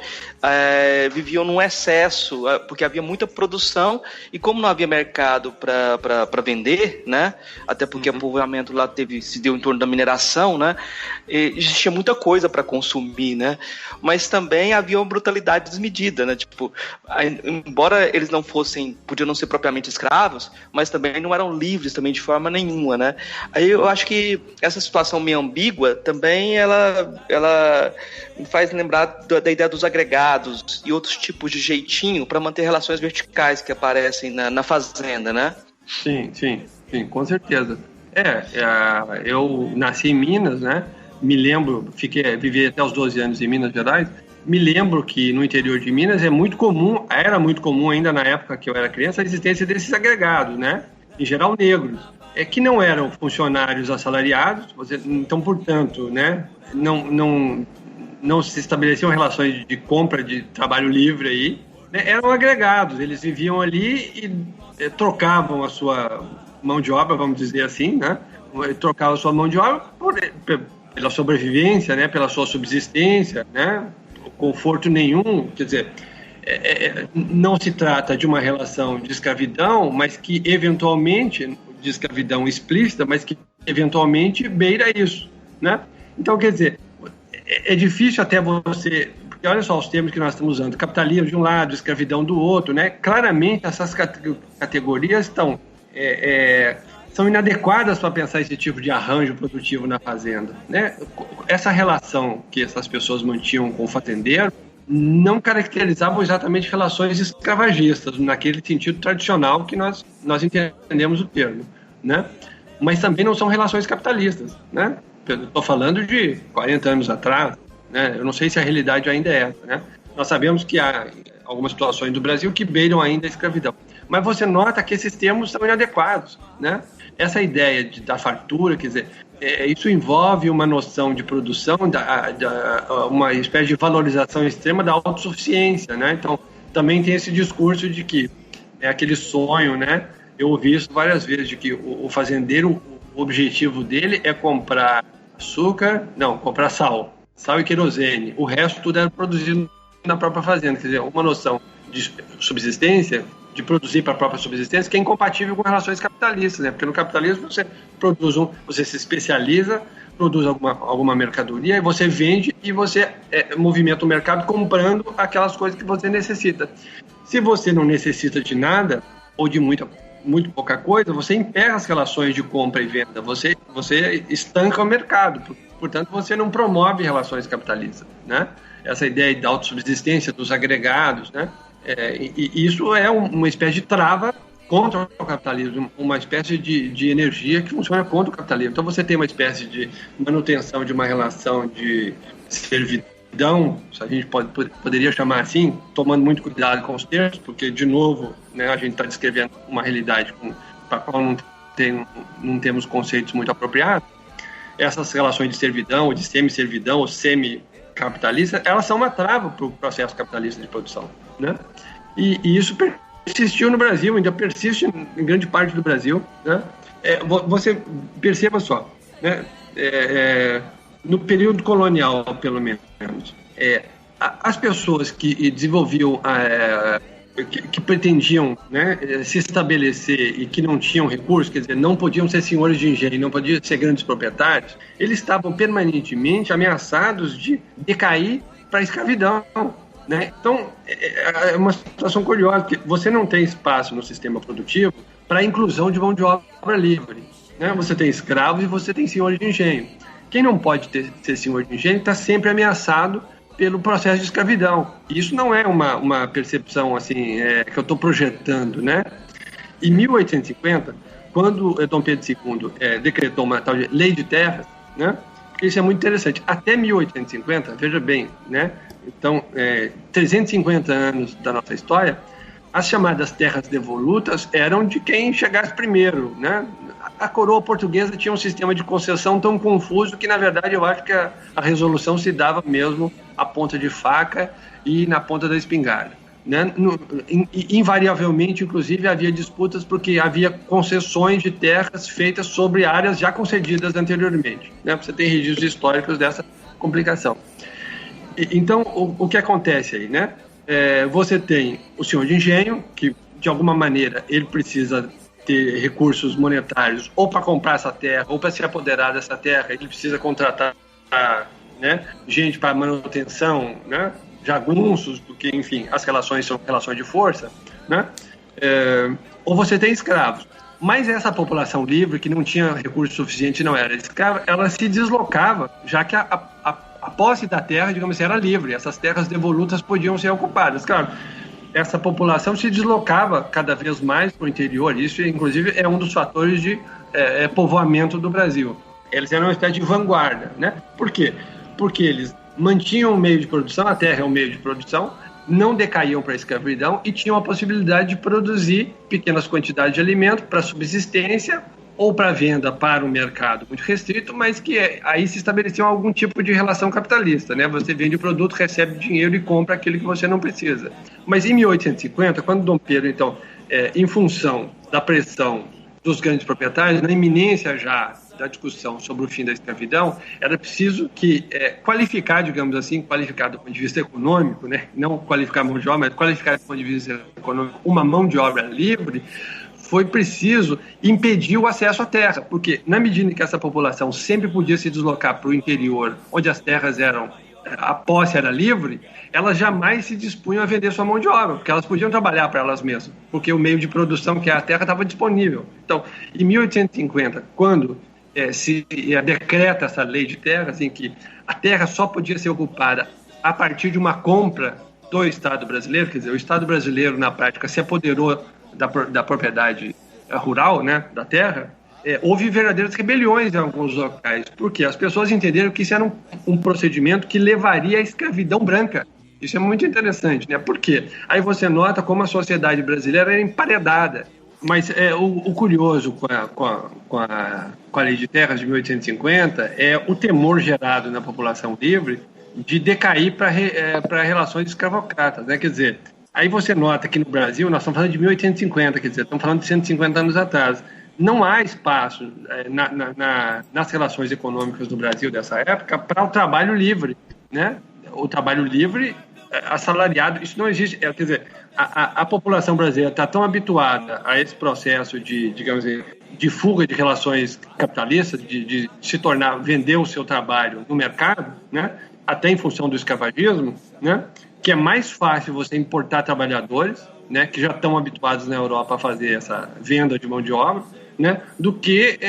viviam num excesso, porque havia muita produção, e como não havia mercado para vender, né, até porque o povoamento lá se deu em torno da mineração, né, existia muita coisa para consumir, né, mas também havia uma brutalidade desmedida, né, tipo, embora eles podiam não ser propriamente escravos, mas também não eram livres também de forma nenhuma, né. Aí eu acho que essa situação meio ambígua também ela me faz lembrar da ideia dos agregados e outros tipos de jeitinho para manter relações verticais que aparecem na fazenda, né? Sim, com certeza. Eu nasci em Minas, né? Me lembro, vivi até os 12 anos em Minas Gerais. Me lembro que no interior de Minas era muito comum ainda na época que eu era criança, a existência desses agregados, né? Em geral negros, que não eram funcionários assalariados, então, portanto, né? Não se estabeleciam relações de compra de trabalho livre aí, né? Eram agregados, eles viviam ali e trocavam a sua mão de obra, vamos dizer assim, né? Trocavam a sua mão de obra pela sobrevivência, né? Pela sua subsistência, né? Conforto nenhum, quer dizer, não se trata de uma relação de escravidão, mas que eventualmente, de escravidão explícita, mas que eventualmente beira isso, né? Então, quer dizer, é difícil até você... Porque olha só os termos que nós estamos usando. Capitalismo de um lado, escravidão do outro, né? Claramente essas categorias são inadequadas para pensar esse tipo de arranjo produtivo na fazenda, né? Essa relação que essas pessoas mantinham com o fazendeiro não caracterizavam exatamente relações escravagistas, naquele sentido tradicional que nós entendemos o termo. né? Mas também não são relações capitalistas, né? Eu estou falando de 40 anos atrás, né? Eu não sei se a realidade ainda é essa, né? Nós sabemos que há algumas situações do Brasil que beiram ainda a escravidão. Mas você nota que esses termos são inadequados, né? Essa ideia da fartura, quer dizer, isso envolve uma noção de produção, uma espécie de valorização extrema da autossuficiência, né? Então, também tem esse discurso de que é aquele sonho, né? Eu ouvi isso várias vezes, de que o fazendeiro, o objetivo dele é comprar comprar sal e querosene. O resto tudo era produzido na própria fazenda. Quer dizer, uma noção de subsistência, de produzir para a própria subsistência, que é incompatível com relações capitalistas, né? Porque no capitalismo você se especializa, produz alguma mercadoria, e você vende e você movimenta o mercado comprando aquelas coisas que você necessita. Se você não necessita de nada, ou de muito pouca coisa, você emperra as relações de compra e venda, você estanca o mercado, portanto você não promove relações capitalistas, né? Essa ideia da autossubsistência, dos agregados, né? E isso é uma espécie de trava contra o capitalismo, uma espécie de energia que funciona contra o capitalismo. Então você tem uma espécie de manutenção de uma relação de servidão, se a gente poderia chamar assim, tomando muito cuidado com os termos, porque, de novo, né, a gente está descrevendo uma realidade para a qual não temos conceitos muito apropriados. Essas relações de servidão, ou de semi-servidão, ou semi-capitalista, elas são uma trava para o processo capitalista de produção, né? E isso persistiu no Brasil, ainda persiste em grande parte do Brasil, né? Você perceba só, né? No período colonial, pelo menos, as pessoas que desenvolviam, que pretendiam, né, se estabelecer e que não tinham recursos, quer dizer, não podiam ser senhores de engenho, não podiam ser grandes proprietários, eles estavam permanentemente ameaçados de decair para a escravidão, né? Então, é uma situação curiosa, porque você não tem espaço no sistema produtivo para a inclusão de mão de obra livre, né? Você tem escravos e você tem senhores de engenho. Quem não pode ser senhor de engenho está sempre ameaçado pelo processo de escravidão. E isso não é uma percepção assim, que eu estou projetando, né? Em 1850, quando Dom Pedro II decretou uma tal de lei de terras, né? Porque isso é muito interessante. Até 1850, veja bem, né? Então, 350 anos da nossa história, as chamadas terras devolutas eram de quem chegasse primeiro, né? A coroa portuguesa tinha um sistema de concessão tão confuso que, na verdade, eu acho que a resolução se dava mesmo à ponta de faca e na ponta da espingarda, né? Invariavelmente, inclusive, havia disputas porque havia concessões de terras feitas sobre áreas já concedidas anteriormente, né? Você tem registros históricos dessa complicação. Então, o que acontece aí, né? Você tem o senhor de engenho, que, de alguma maneira, ele precisa ter recursos monetários ou para comprar essa terra, ou para se apoderar dessa terra, ele precisa contratar, né, gente para manutenção, né, jagunços, porque, enfim, as relações são relações de força, né? Ou você tem escravos. Mas essa população livre, que não tinha recurso suficiente, não era escrava, ela se deslocava, já que a posse da terra, digamos assim, era livre. Essas terras devolutas podiam ser ocupadas. Claro, essa população se deslocava cada vez mais para o interior. Isso, inclusive, é um dos fatores de povoamento do Brasil. Eles eram uma espécie de vanguarda, né? Por quê? Porque eles mantinham o meio de produção, a terra é um meio de produção, não decaíam para a escravidão e tinham a possibilidade de produzir pequenas quantidades de alimento para subsistência ou para venda para um mercado muito restrito, mas que aí se estabeleceu algum tipo de relação capitalista, né? Você vende o produto, recebe dinheiro e compra aquilo que você não precisa. Mas em 1850, quando Dom Pedro, então, em função da pressão dos grandes proprietários, na iminência já da discussão sobre o fim da escravidão, era preciso qualificar, digamos assim, qualificar do ponto de vista econômico, né? Não qualificar a mão de obra, mas qualificar do ponto de vista econômico uma mão de obra livre. Foi preciso impedir o acesso à terra, porque na medida em que essa população sempre podia se deslocar para o interior, onde as terras a posse era livre, elas jamais se dispunham a vender sua mão de obra, porque elas podiam trabalhar para elas mesmas, porque o meio de produção, que é a terra, estava disponível. Então, em 1850, quando se decreta essa lei de terras, em que a terra só podia ser ocupada a partir de uma compra do Estado brasileiro, quer dizer, o Estado brasileiro, na prática, se apoderou da propriedade rural, né, da terra, houve verdadeiras rebeliões em alguns locais, porque as pessoas entenderam que isso era um procedimento que levaria à escravidão branca. Isso é muito interessante, né? Por quê? Aí você nota como a sociedade brasileira era emparedada. Mas o curioso com a Lei de Terras de 1850 é o temor gerado na população livre de decair para relações escravocratas, né? Quer dizer, aí você nota que no Brasil, nós estamos falando de 1850, quer dizer, estamos falando de 150 anos atrás. Não há espaço nas relações econômicas do Brasil dessa época para o trabalho livre, né? O trabalho livre assalariado, isso não existe. Quer dizer, a população brasileira está tão habituada a esse processo digamos assim, de fuga de relações capitalistas, de se tornar, vender o seu trabalho no mercado, né? Até em função do escravagismo, né? Que é mais fácil você importar trabalhadores, né? Que já estão habituados na Europa a fazer essa venda de mão de obra, né? Do que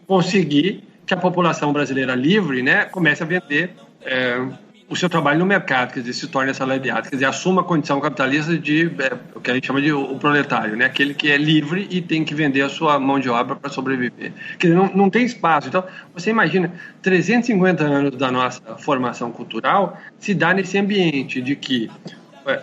conseguir que a população brasileira livre, né? Comece a vender o seu trabalho no mercado, quer dizer, se torne assalariado, quer dizer, assuma a condição capitalista de o que a gente chama de o proletário, né? Aquele que é livre e tem que vender a sua mão de obra para sobreviver. Quer dizer, não tem espaço. Então, você imagina, 350 anos da nossa formação cultural se dá nesse ambiente de que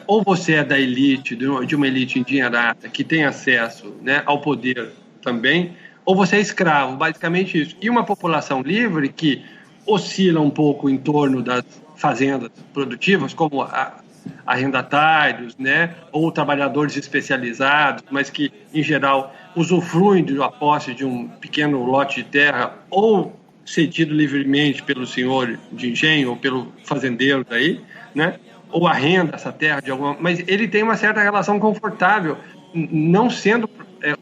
ou você é da elite, de uma elite endinheirada que tem acesso, né, ao poder também, ou você é escravo, basicamente isso. E uma população livre que oscila um pouco em torno das fazendas produtivas, como arrendatários, né, ou trabalhadores especializados, mas que, em geral, usufruem da posse de um pequeno lote de terra ou cedido livremente pelo senhor de engenho ou pelo fazendeiro daí, né, ou arrenda essa terra de alguma... Mas ele tem uma certa relação confortável, não sendo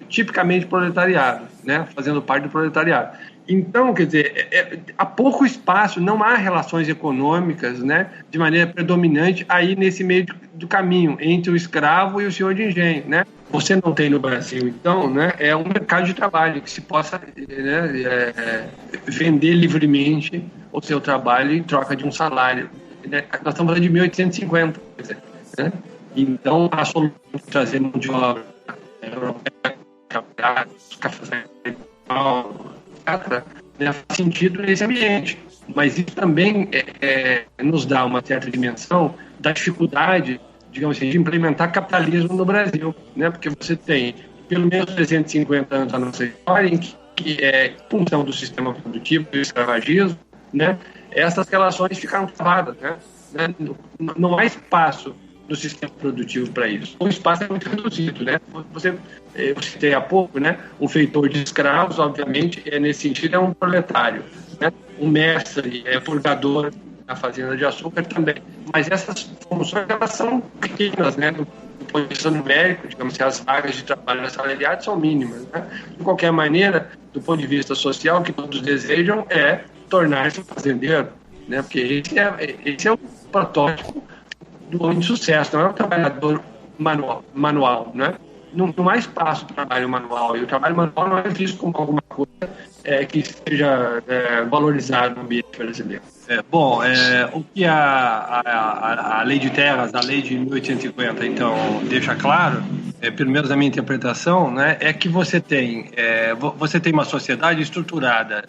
tipicamente proletariado, né, fazendo parte do proletariado. Então, quer dizer, há pouco espaço, não há relações econômicas, né, de maneira predominante aí nesse meio do caminho, entre o escravo e o senhor de engenho, né? Você não tem no Brasil, então, né, é um mercado de trabalho que se possa, né, vender livremente o seu trabalho em troca de um salário. Né? Nós estamos falando de 1850, quer dizer, né? Então, a solução de trazer mão de obra europeia, café, né, faz sentido nesse ambiente, mas isso também nos dá uma certa dimensão da dificuldade, digamos assim, de implementar capitalismo no Brasil, né? Porque você tem pelo menos 350 anos da nossa história em que em função do sistema produtivo e do escravagismo, né, essas relações ficaram travadas, né? Não há espaço no sistema produtivo para isso. O espaço é muito reduzido, né? Eu citei há pouco, né? Um feitor de escravos, obviamente, nesse sentido, é um proletário, né? Um mestre, purgador na fazenda de açúcar também. Mas essas funções, elas são pequenas, né? Do ponto de vista numérico, digamos assim, as vagas de trabalho assalariado são mínimas, né? De qualquer maneira, do ponto de vista social, o que todos desejam é tornar-se fazendeiro, né? Porque esse é o protótipo do homem de sucesso, não é um trabalhador manual, né? Não há espaço para o trabalho manual, e o trabalho manual não é visto como alguma coisa que seja valorizado no ambiente brasileiro. O que a Lei de Terras, a Lei de 1850, então, deixa claro, pelo menos na minha interpretação, né, é que você tem uma sociedade estruturada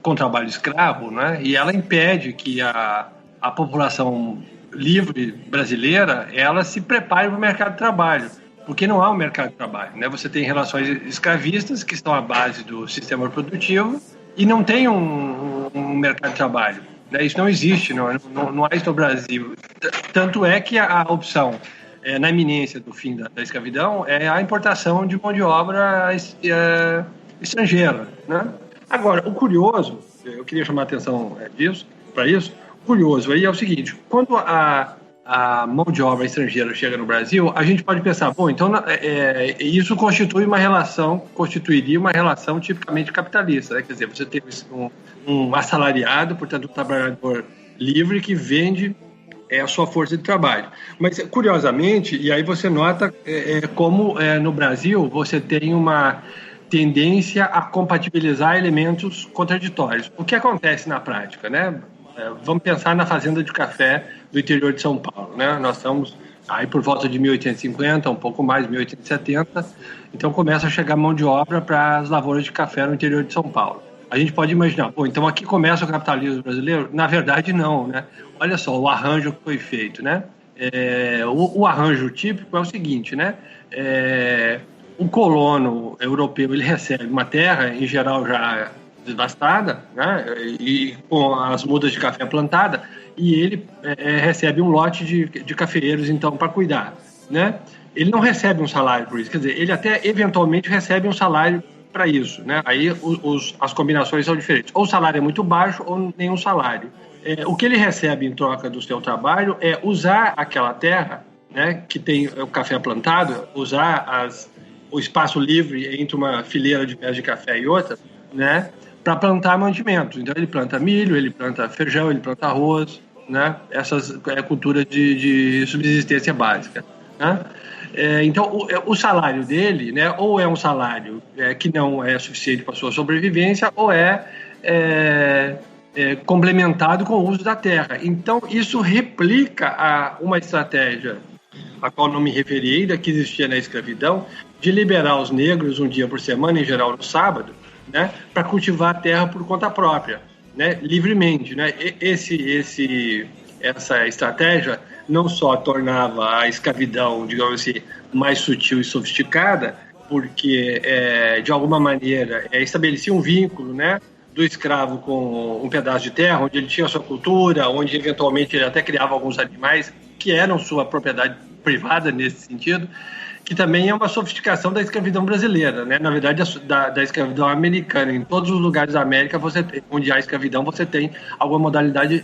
com trabalho escravo, né, e ela impede que a população livre brasileira, ela se prepare para o mercado de trabalho, porque não há um mercado de trabalho, né? Você tem relações escravistas que estão à base do sistema produtivo e não tem um mercado de trabalho, né? Isso não existe, não há isso no Brasil. Tanto é que a opção na iminência do fim da escravidão é a importação de mão de obra estrangeira, né? Agora, o curioso, eu queria chamar a atenção para isso, curioso aí é o seguinte: quando a mão de obra estrangeira chega no Brasil, a gente pode pensar, bom, então isso constituiria uma relação tipicamente capitalista, né? Quer dizer, você tem um assalariado, portanto, um trabalhador livre que vende a sua força de trabalho. Mas, curiosamente, e aí você nota como no Brasil você tem uma tendência a compatibilizar elementos contraditórios. O que acontece na prática, né? Vamos pensar na fazenda de café do interior de São Paulo, né? Nós estamos aí por volta de 1850, um pouco mais, 1870, então começa a chegar mão de obra para as lavouras de café no interior de São Paulo. A gente pode imaginar, então aqui começa o capitalismo brasileiro? Na verdade, não, né? Olha só o arranjo que foi feito, né? O arranjo típico é o seguinte, né? O colono europeu, ele recebe uma terra, em geral já devastada, né? E com as mudas de café plantada, e ele recebe um lote de cafeeiros, então, para cuidar, né? Ele não recebe um salário por isso, quer dizer, ele até eventualmente recebe um salário para isso, né? Aí as combinações são diferentes. Ou o salário é muito baixo ou nenhum salário. O que ele recebe em troca do seu trabalho é usar aquela terra, né, que tem o café plantado, usar o espaço livre entre uma fileira de pés de café e outra, né, para plantar mantimentos. Então ele planta milho, ele planta feijão, ele planta arroz, né? Essas culturas de subsistência básica, né? Então o salário dele, né, ou é um salário que não é suficiente para a sua sobrevivência, ou complementado com o uso da terra. Então isso replica uma estratégia a qual não me referi ainda, que existia na escravidão, de liberar os negros um dia por semana, em geral no sábado, né, para cultivar a terra por conta própria, né, livremente, né? Essa estratégia não só tornava a escravidão, digamos assim, mais sutil e sofisticada, porque de alguma maneira estabelecia um vínculo, né, do escravo com um pedaço de terra, onde ele tinha a sua cultura, onde eventualmente ele até criava alguns animais que eram sua propriedade privada nesse sentido, que também é uma sofisticação da escravidão brasileira, né? Na verdade, da escravidão americana. Em todos os lugares da América, onde há escravidão, você tem alguma modalidade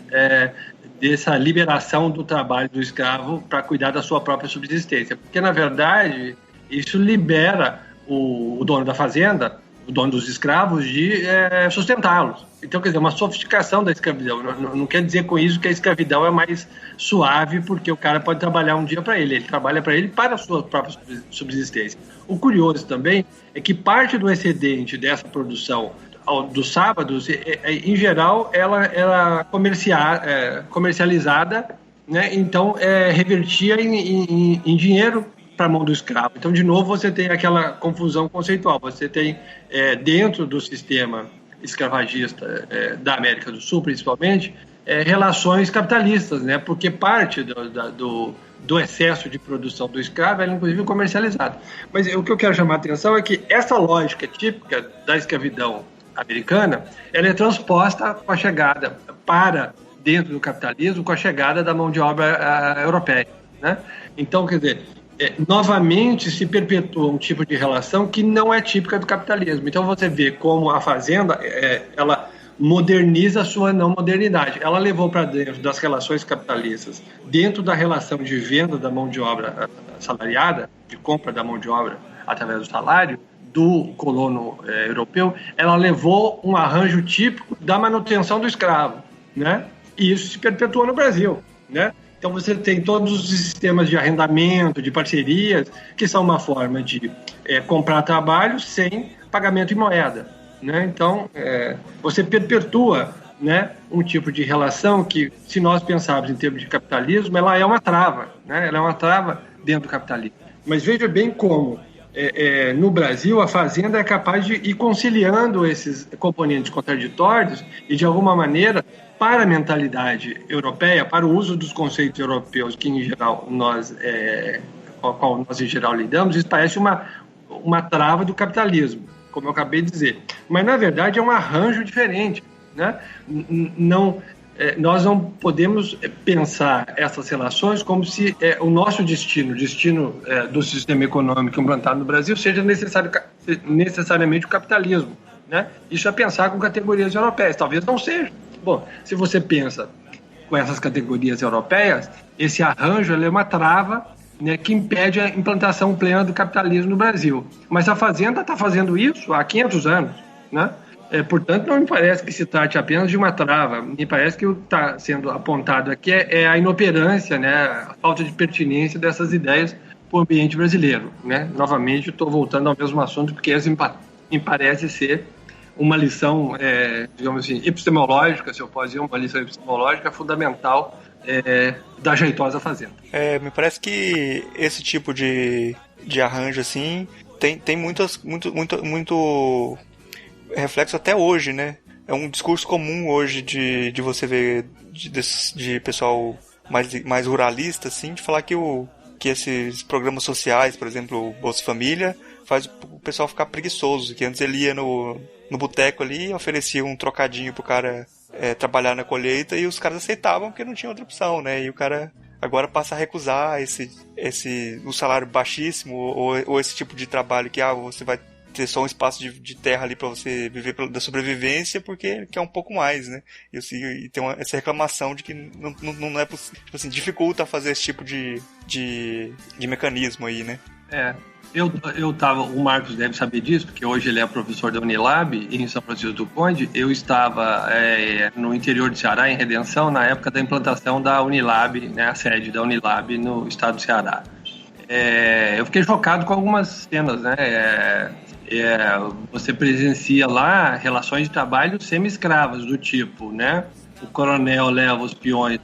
dessa liberação do trabalho do escravo para cuidar da sua própria subsistência. Porque, na verdade, isso libera o dono da fazenda, o dono dos escravos, de sustentá-los. Então, quer dizer, uma sofisticação da escravidão. Não quer dizer com isso que a escravidão é mais suave, porque o cara pode trabalhar um dia para ele. Ele trabalha para ele para a sua própria subsistência. O curioso também é que parte do excedente dessa produção dos sábados, em geral, ela era comercializada, né? Então revertia em dinheiro para a mão do escravo. Então, de novo, você tem aquela confusão conceitual. Você tem, dentro do sistema escravagista da América do Sul, principalmente, relações capitalistas, né? Porque parte do excesso de produção do escravo era, inclusive, comercializado. Mas o que eu quero chamar a atenção é que essa lógica típica da escravidão americana, ela é transposta com a chegada para dentro do capitalismo, com a chegada da mão de obra europeia, né? Então, quer dizer, novamente se perpetua um tipo de relação que não é típica do capitalismo. Então você vê como a fazenda ela moderniza a sua não modernidade. Ela levou para dentro das relações capitalistas, dentro da relação de venda da mão de obra assalariada, de compra da mão de obra através do salário do colono europeu, ela levou um arranjo típico da manutenção do escravo, né? E isso se perpetuou no Brasil, né? Então você tem todos os sistemas de arrendamento, de parcerias, que são uma forma de comprar trabalho sem pagamento em moeda, né? Então você perpetua, né, um tipo de relação que, se nós pensarmos em termos de capitalismo, ela é uma trava, né? Ela é uma trava dentro do capitalismo. Mas veja bem como no Brasil a fazenda é capaz de ir conciliando esses componentes contraditórios e, de alguma maneira, para a mentalidade europeia, para o uso dos conceitos europeus que, em geral, com a qual nós, em geral, lidamos, isso parece uma trava do capitalismo, como eu acabei de dizer. Mas, na verdade, é um arranjo diferente, né? Nós não podemos pensar essas relações como se o nosso destino do sistema econômico implantado no Brasil, seja necessariamente o capitalismo, né? Isso é pensar com categorias europeias, talvez não seja. Bom, se você pensa com essas categorias europeias, esse arranjo é uma trava, né, que impede a implantação plena do capitalismo no Brasil. Mas a fazenda está fazendo isso há 500 anos, né? Portanto, não me parece que se trate apenas de uma trava. Me parece que o que está sendo apontado aqui é a inoperância, né, a falta de pertinência dessas ideias para o ambiente brasileiro, né? Novamente, estou voltando ao mesmo assunto, porque esse me parece ser uma lição, digamos assim, epistemológica, se eu posso dizer, uma lição epistemológica fundamental da Jeitosa Fazenda. Me parece que esse tipo de arranjo assim tem muito reflexo até hoje, né? É um discurso comum hoje de você ver de pessoal mais ruralista, assim, de falar que esses programas sociais, por exemplo, o Bolsa Família, faz o pessoal ficar preguiçoso, que antes ele ia no boteco ali e oferecia um trocadinho pro cara trabalhar na colheita e os caras aceitavam porque não tinha outra opção, né? E o cara agora passa a recusar o salário baixíssimo ou esse tipo de trabalho que você vai ter só um espaço de terra ali para você viver da sobrevivência porque quer um pouco mais, né? E tem essa reclamação de que não é possível, tipo assim, dificulta fazer esse tipo de mecanismo aí, né? O Marcos deve saber disso, porque hoje ele é professor da Unilab em São Francisco do Conde. Eu estava no interior de Ceará, em Redenção, na época da implantação da Unilab, né, a sede da Unilab no estado do Ceará. Eu fiquei chocado com algumas cenas, né? Você presencia lá relações de trabalho semi-escravas, do tipo, né? O coronel leva os peões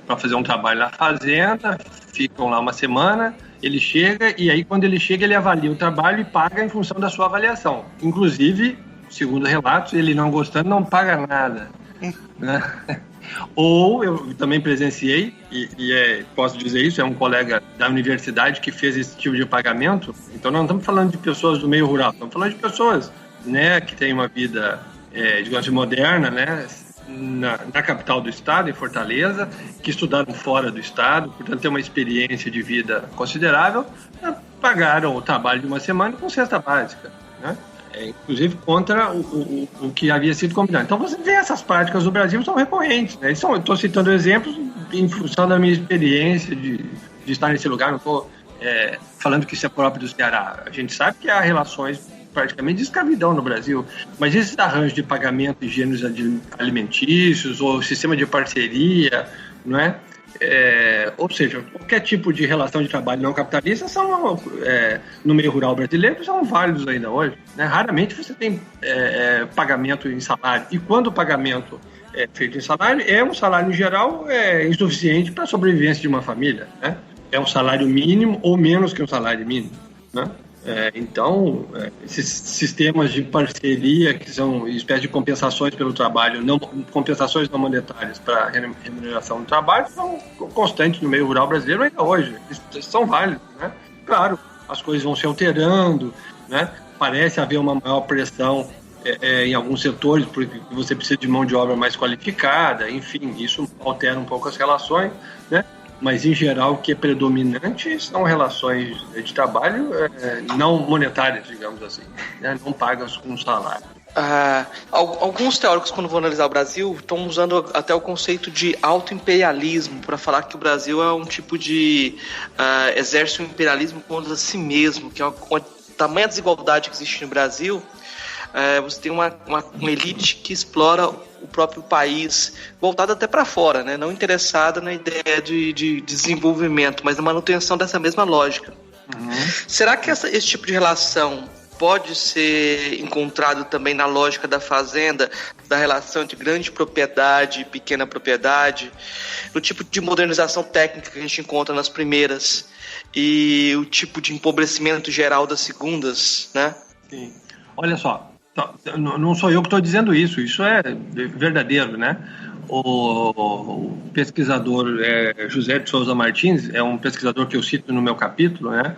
para fazer um trabalho na fazenda, ficam lá uma semana, ele chega e aí quando ele chega ele avalia o trabalho e paga em função da sua avaliação. Inclusive, segundo relatos, ele não gostando não paga nada. Né? Ou eu também presenciei, posso dizer isso, é um colega da universidade que fez esse tipo de pagamento. Então não estamos falando de pessoas do meio rural, estamos falando de pessoas, né, que têm uma vida, digamos, moderna, né, na capital do estado, em Fortaleza, que estudaram fora do estado, portanto têm uma experiência de vida considerável, pagaram o trabalho de uma semana com cesta básica, né? Inclusive contra o que havia sido combinado. Então você vê essas práticas no Brasil são recorrentes, né? Eu estou citando exemplos em função da minha experiência de estar nesse lugar, não estou falando que isso é próprio do Ceará. A gente sabe que há relações praticamente de escravidão no Brasil, mas esses arranjos de pagamento de gêneros alimentícios ou sistema de parceria, não é? Ou seja, qualquer tipo de relação de trabalho não capitalista no meio rural brasileiro são válidos ainda hoje, né? Raramente você tem pagamento em salário, e quando o pagamento é feito em salário, um salário em geral insuficiente para a sobrevivência de uma família, né? É um salário mínimo ou menos que um salário mínimo, né? Então, esses sistemas de parceria, que são espécies de compensações pelo trabalho, compensações não monetárias para remuneração do trabalho, são constantes no meio rural brasileiro ainda hoje. Eles são válidos, né? Claro, as coisas vão se alterando, né? Parece haver uma maior pressão em alguns setores, porque você precisa de mão de obra mais qualificada, enfim, isso altera um pouco as relações, né? Mas, em geral, o que é predominante são relações de trabalho não monetárias, digamos assim, né? Não pagas com salário. Alguns teóricos, quando vão analisar o Brasil, estão usando até o conceito de autoimperialismo para falar que o Brasil é um tipo de exerce um imperialismo contra si mesmo, que é uma tamanha desigualdade que existe no Brasil. Você tem uma elite que explora o próprio país, voltada até para fora, né? Não interessada na ideia de desenvolvimento, mas na manutenção dessa mesma lógica. Uhum. Será que esse tipo de relação pode ser encontrado também na lógica da fazenda, da relação entre grande propriedade e pequena propriedade, no tipo de modernização técnica que a gente encontra nas primeiras e o tipo de empobrecimento geral das segundas, né? Sim. Olha só, não sou eu que estou dizendo isso é verdadeiro, né? O pesquisador José de Souza Martins, é um pesquisador que eu cito no meu capítulo, né?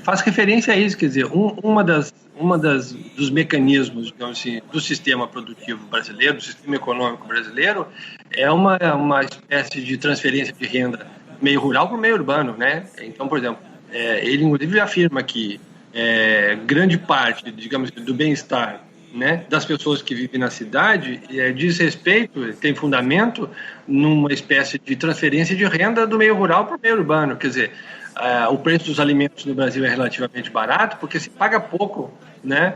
Faz referência a isso, quer dizer, dos mecanismos, digamos assim, do sistema produtivo brasileiro, do sistema econômico brasileiro, é uma espécie de transferência de renda meio rural para o meio urbano, né? Então, por exemplo, ele inclusive afirma que grande parte, digamos, do bem-estar, né, das pessoas que vivem na cidade diz respeito, tem fundamento numa espécie de transferência de renda do meio rural para o meio urbano. Quer dizer, o preço dos alimentos no Brasil é relativamente barato porque se paga pouco, né,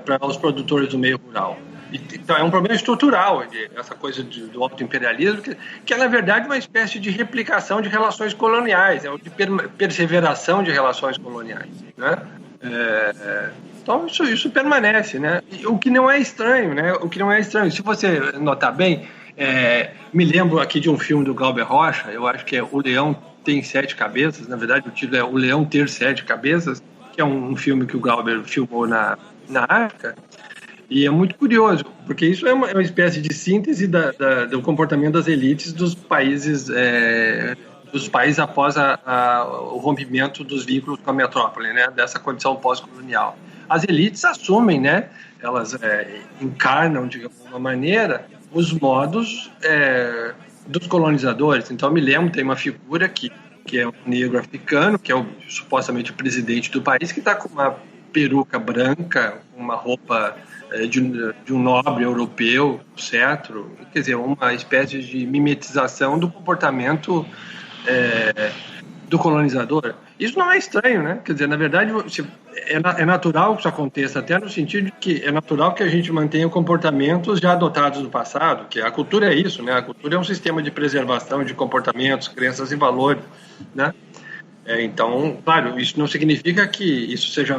para os produtores do meio rural. Então é um problema estrutural, essa coisa do autoimperialismo, que é na verdade uma espécie de replicação de relações coloniais, de perseveração de relações coloniais, né? Então, isso permanece, né? O que não é estranho, né? O que não é estranho. Se você notar bem, me lembro aqui de um filme do Glauber Rocha, eu acho que é O Leão Tem 7 Cabeças, na verdade o título é O Leão Ter 7 Cabeças, que é um filme que o Glauber filmou na África, e é muito curioso, porque isso é uma espécie de síntese do comportamento das elites dos países após o rompimento dos vínculos com a metrópole, né, dessa condição pós-colonial. As elites assumem, né, elas encarnam, de alguma maneira, os modos dos colonizadores. Então, eu me lembro, tem uma figura que é um negro africano, que é supostamente o presidente do país, que está com uma peruca branca, uma roupa de um nobre europeu, cetro, quer dizer, uma espécie de mimetização do comportamento do colonizador. Isso não é estranho, né? Quer dizer, na verdade, é natural que isso aconteça, até no sentido de que é natural que a gente mantenha comportamentos já adotados no passado, que a cultura é isso, né? A cultura é um sistema de preservação de comportamentos, crenças e valores, né? Então, claro, isso não significa que isso seja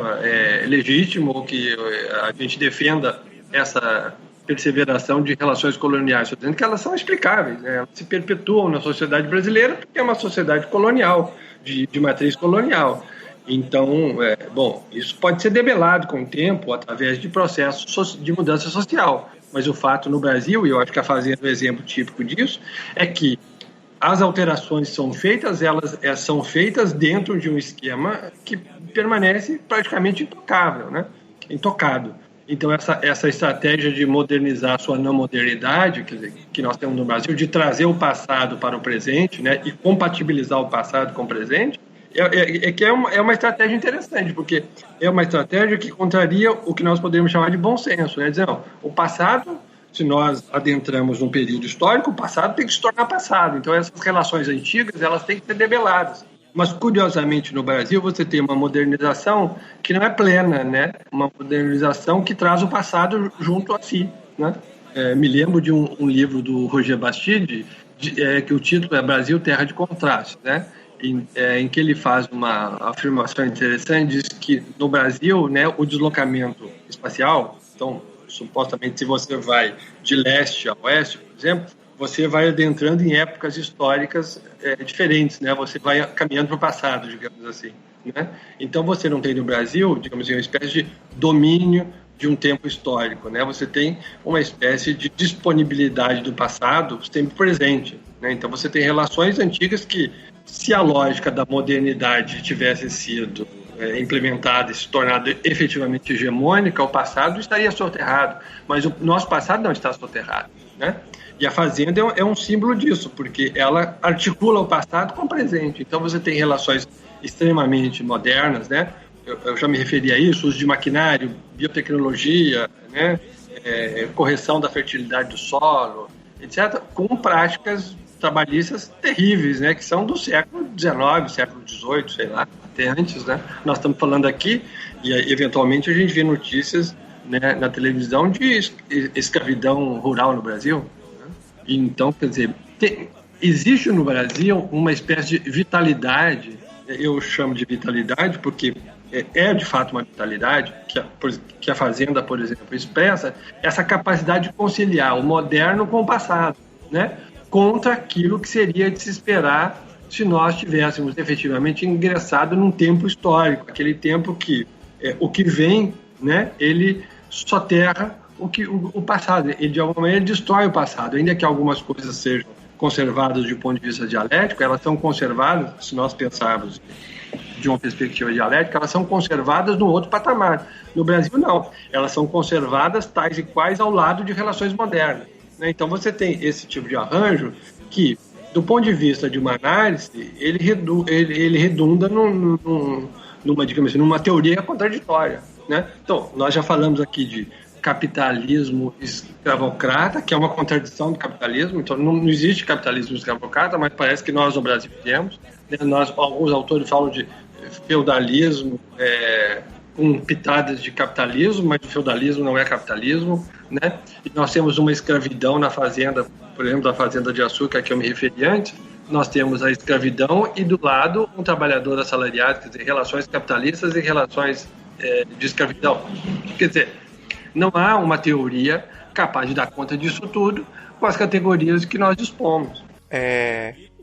legítimo ou que a gente defenda essa perseveração de relações coloniais. Estou dizendo que elas são explicáveis, né? Elas se perpetuam na sociedade brasileira porque é uma sociedade colonial, de matriz colonial. Então, isso pode ser debelado com o tempo através de processos de mudança social. Mas o fato no Brasil, e eu acho que a Fazenda é um exemplo típico disso, é que as alterações são feitas, elas são feitas dentro de um esquema que permanece praticamente intocável, né? Intocado. Então, essa estratégia de modernizar a sua não modernidade, quer dizer, que nós temos no Brasil, de trazer o passado para o presente, né, e compatibilizar o passado com o presente, é uma estratégia interessante, porque é uma estratégia que contraria o que nós poderíamos chamar de bom senso, né? Dizer, não, o passado, se nós adentramos num período histórico, o passado tem que se tornar passado. Então, essas relações antigas, elas têm que ser debeladas. Mas, curiosamente, no Brasil, você tem uma modernização que não é plena, né? Uma modernização que traz o passado junto a si, né? Me lembro de um livro do Roger Bastide, que o título é Brasil, Terra de Contrastes, né? Em que ele faz uma afirmação interessante, diz que no Brasil, né, o deslocamento espacial, então, supostamente, se você vai de leste a oeste, por exemplo, você vai adentrando em épocas históricas diferentes, né? Você vai caminhando para o passado, digamos assim, né? Então, você não tem no Brasil, digamos assim, uma espécie de domínio de um tempo histórico, né? Você tem uma espécie de disponibilidade do passado sempre presente, né? Então, você tem relações antigas que, se a lógica da modernidade tivesse sido implementada e se tornado efetivamente hegemônica, o passado estaria soterrado, mas o nosso passado não está soterrado, né? E a Fazenda é um símbolo disso, porque ela articula o passado com o presente. Então você tem relações extremamente modernas, né? Eu já me referi a isso, uso de maquinário, biotecnologia, né? Correção da fertilidade do solo, etc., com práticas trabalhistas terríveis, né? Que são do século XIX, século XVIII, sei lá, até antes, né? Nós estamos falando aqui, e eventualmente a gente vê notícias, né, na televisão de escravidão rural no Brasil. Então, quer dizer, existe no Brasil uma espécie de vitalidade, eu chamo de vitalidade porque de fato uma vitalidade, que a Fazenda, por exemplo, expressa essa capacidade de conciliar o moderno com o passado, né? Contra aquilo que seria de se esperar se nós tivéssemos efetivamente ingressado num tempo histórico, aquele tempo que o que vem, né, ele soterra o passado, ele de alguma maneira destrói o passado, ainda que algumas coisas sejam conservadas do ponto de vista dialético, elas são conservadas, se nós pensarmos de uma perspectiva dialética, elas são conservadas num outro patamar. No Brasil, não. Elas são conservadas tais e quais ao lado de relações modernas, né? Então você tem esse tipo de arranjo que, do ponto de vista de uma análise, ele redunda digamos assim, numa teoria contraditória, né? Então, nós já falamos aqui de capitalismo escravocrata, que é uma contradição do capitalismo. Então, não existe capitalismo escravocrata, mas parece que nós no Brasil temos. Alguns autores falam de feudalismo com pitadas de capitalismo, mas o feudalismo não é capitalismo, né? E nós temos uma escravidão na fazenda, por exemplo, da fazenda de açúcar que eu me referi antes. Nós temos a escravidão e do lado um trabalhador assalariado, quer dizer, relações capitalistas e relações de escravidão. Quer dizer, não há uma teoria capaz de dar conta disso tudo com as categorias que nós dispomos.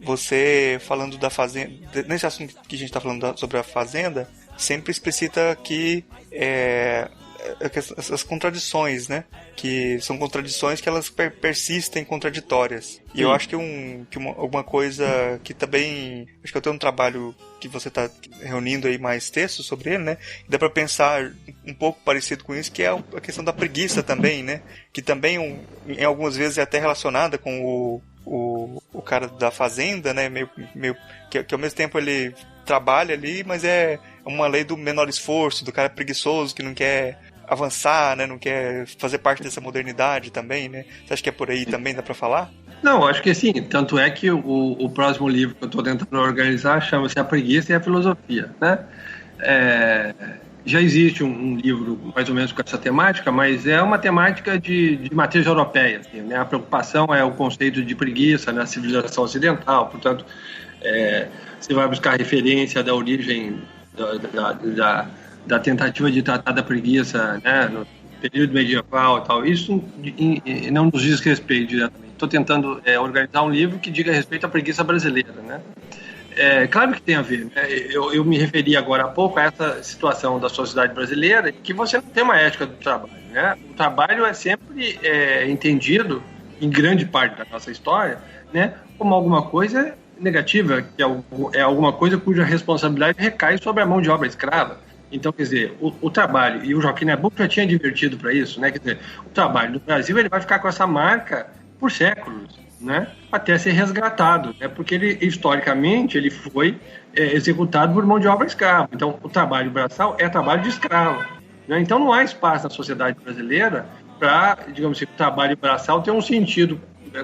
Você falando da Fazenda, nesse assunto que a gente está falando sobre a Fazenda, sempre explicita que essas contradições, né? Que são contradições que elas persistem contraditórias. E eu acho que alguma coisa que também... Acho que eu tenho um trabalho que você está reunindo aí mais textos sobre ele, né? Dá para pensar um pouco parecido com isso, que é a questão da preguiça também, né? Que também, em algumas vezes, é até relacionada com o cara da Fazenda, né? Que ao mesmo tempo ele trabalha ali, mas é uma lei do menor esforço, do cara preguiçoso que não quer avançar, né? Não quer fazer parte dessa modernidade também, né? Você acha que é por aí também, dá pra falar? Não, acho que sim. Tanto é que o próximo livro que eu estou tentando organizar chama-se A Preguiça e a Filosofia, né? Já existe um livro mais ou menos com essa temática, mas é uma temática de matriz europeia, assim, né? A preocupação é o conceito de preguiça na civilização ocidental, portanto, você vai buscar referência da origem da tentativa de tratar da preguiça, né, no período medieval e tal. Isso não nos diz respeito diretamente. Estou tentando organizar um livro que diga respeito à preguiça brasileira, né? Claro que tem a ver, né? Eu me referi agora há pouco a essa situação da sociedade brasileira, que você não tem uma ética do trabalho, né? O trabalho é sempre entendido, em grande parte da nossa história, né, como alguma coisa negativa, que é alguma coisa cuja responsabilidade recai sobre a mão de obra escrava. Então, quer dizer, o trabalho, e o Joaquim Nabuco já tinha advertido para isso, né? Quer dizer, o trabalho no Brasil ele vai ficar com essa marca por séculos, né? Até ser resgatado, né? Porque ele, historicamente, ele foi executado por mão de obra escrava. Então, o trabalho braçal é trabalho de escravo, né? Então, não há espaço na sociedade brasileira para, digamos assim, o trabalho braçal ter um sentido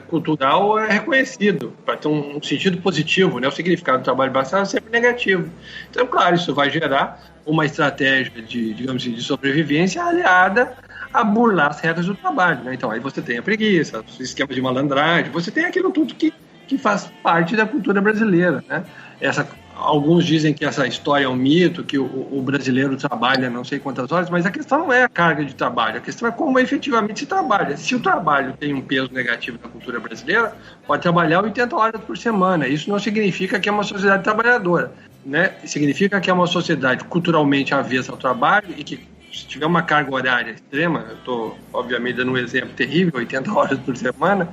cultural reconhecido, para ter um sentido positivo, né? O significado do trabalho braçal é sempre negativo. Então, claro, isso vai gerar uma estratégia digamos assim, de sobrevivência aliada a burlar as regras do trabalho, né? Então, aí você tem a preguiça, o esquema de malandragem, você tem aquilo tudo que faz parte da cultura brasileira, né? Alguns dizem que essa história é um mito, que o brasileiro trabalha não sei quantas horas, mas a questão não é a carga de trabalho, a questão é como efetivamente se trabalha. Se o trabalho tem um peso negativo na cultura brasileira, pode trabalhar 80 horas por semana. Isso não significa que é uma sociedade trabalhadora, né? Significa que é uma sociedade culturalmente avessa ao trabalho e que, se tiver uma carga horária extrema, eu estou, obviamente, dando um exemplo terrível, 80 horas por semana,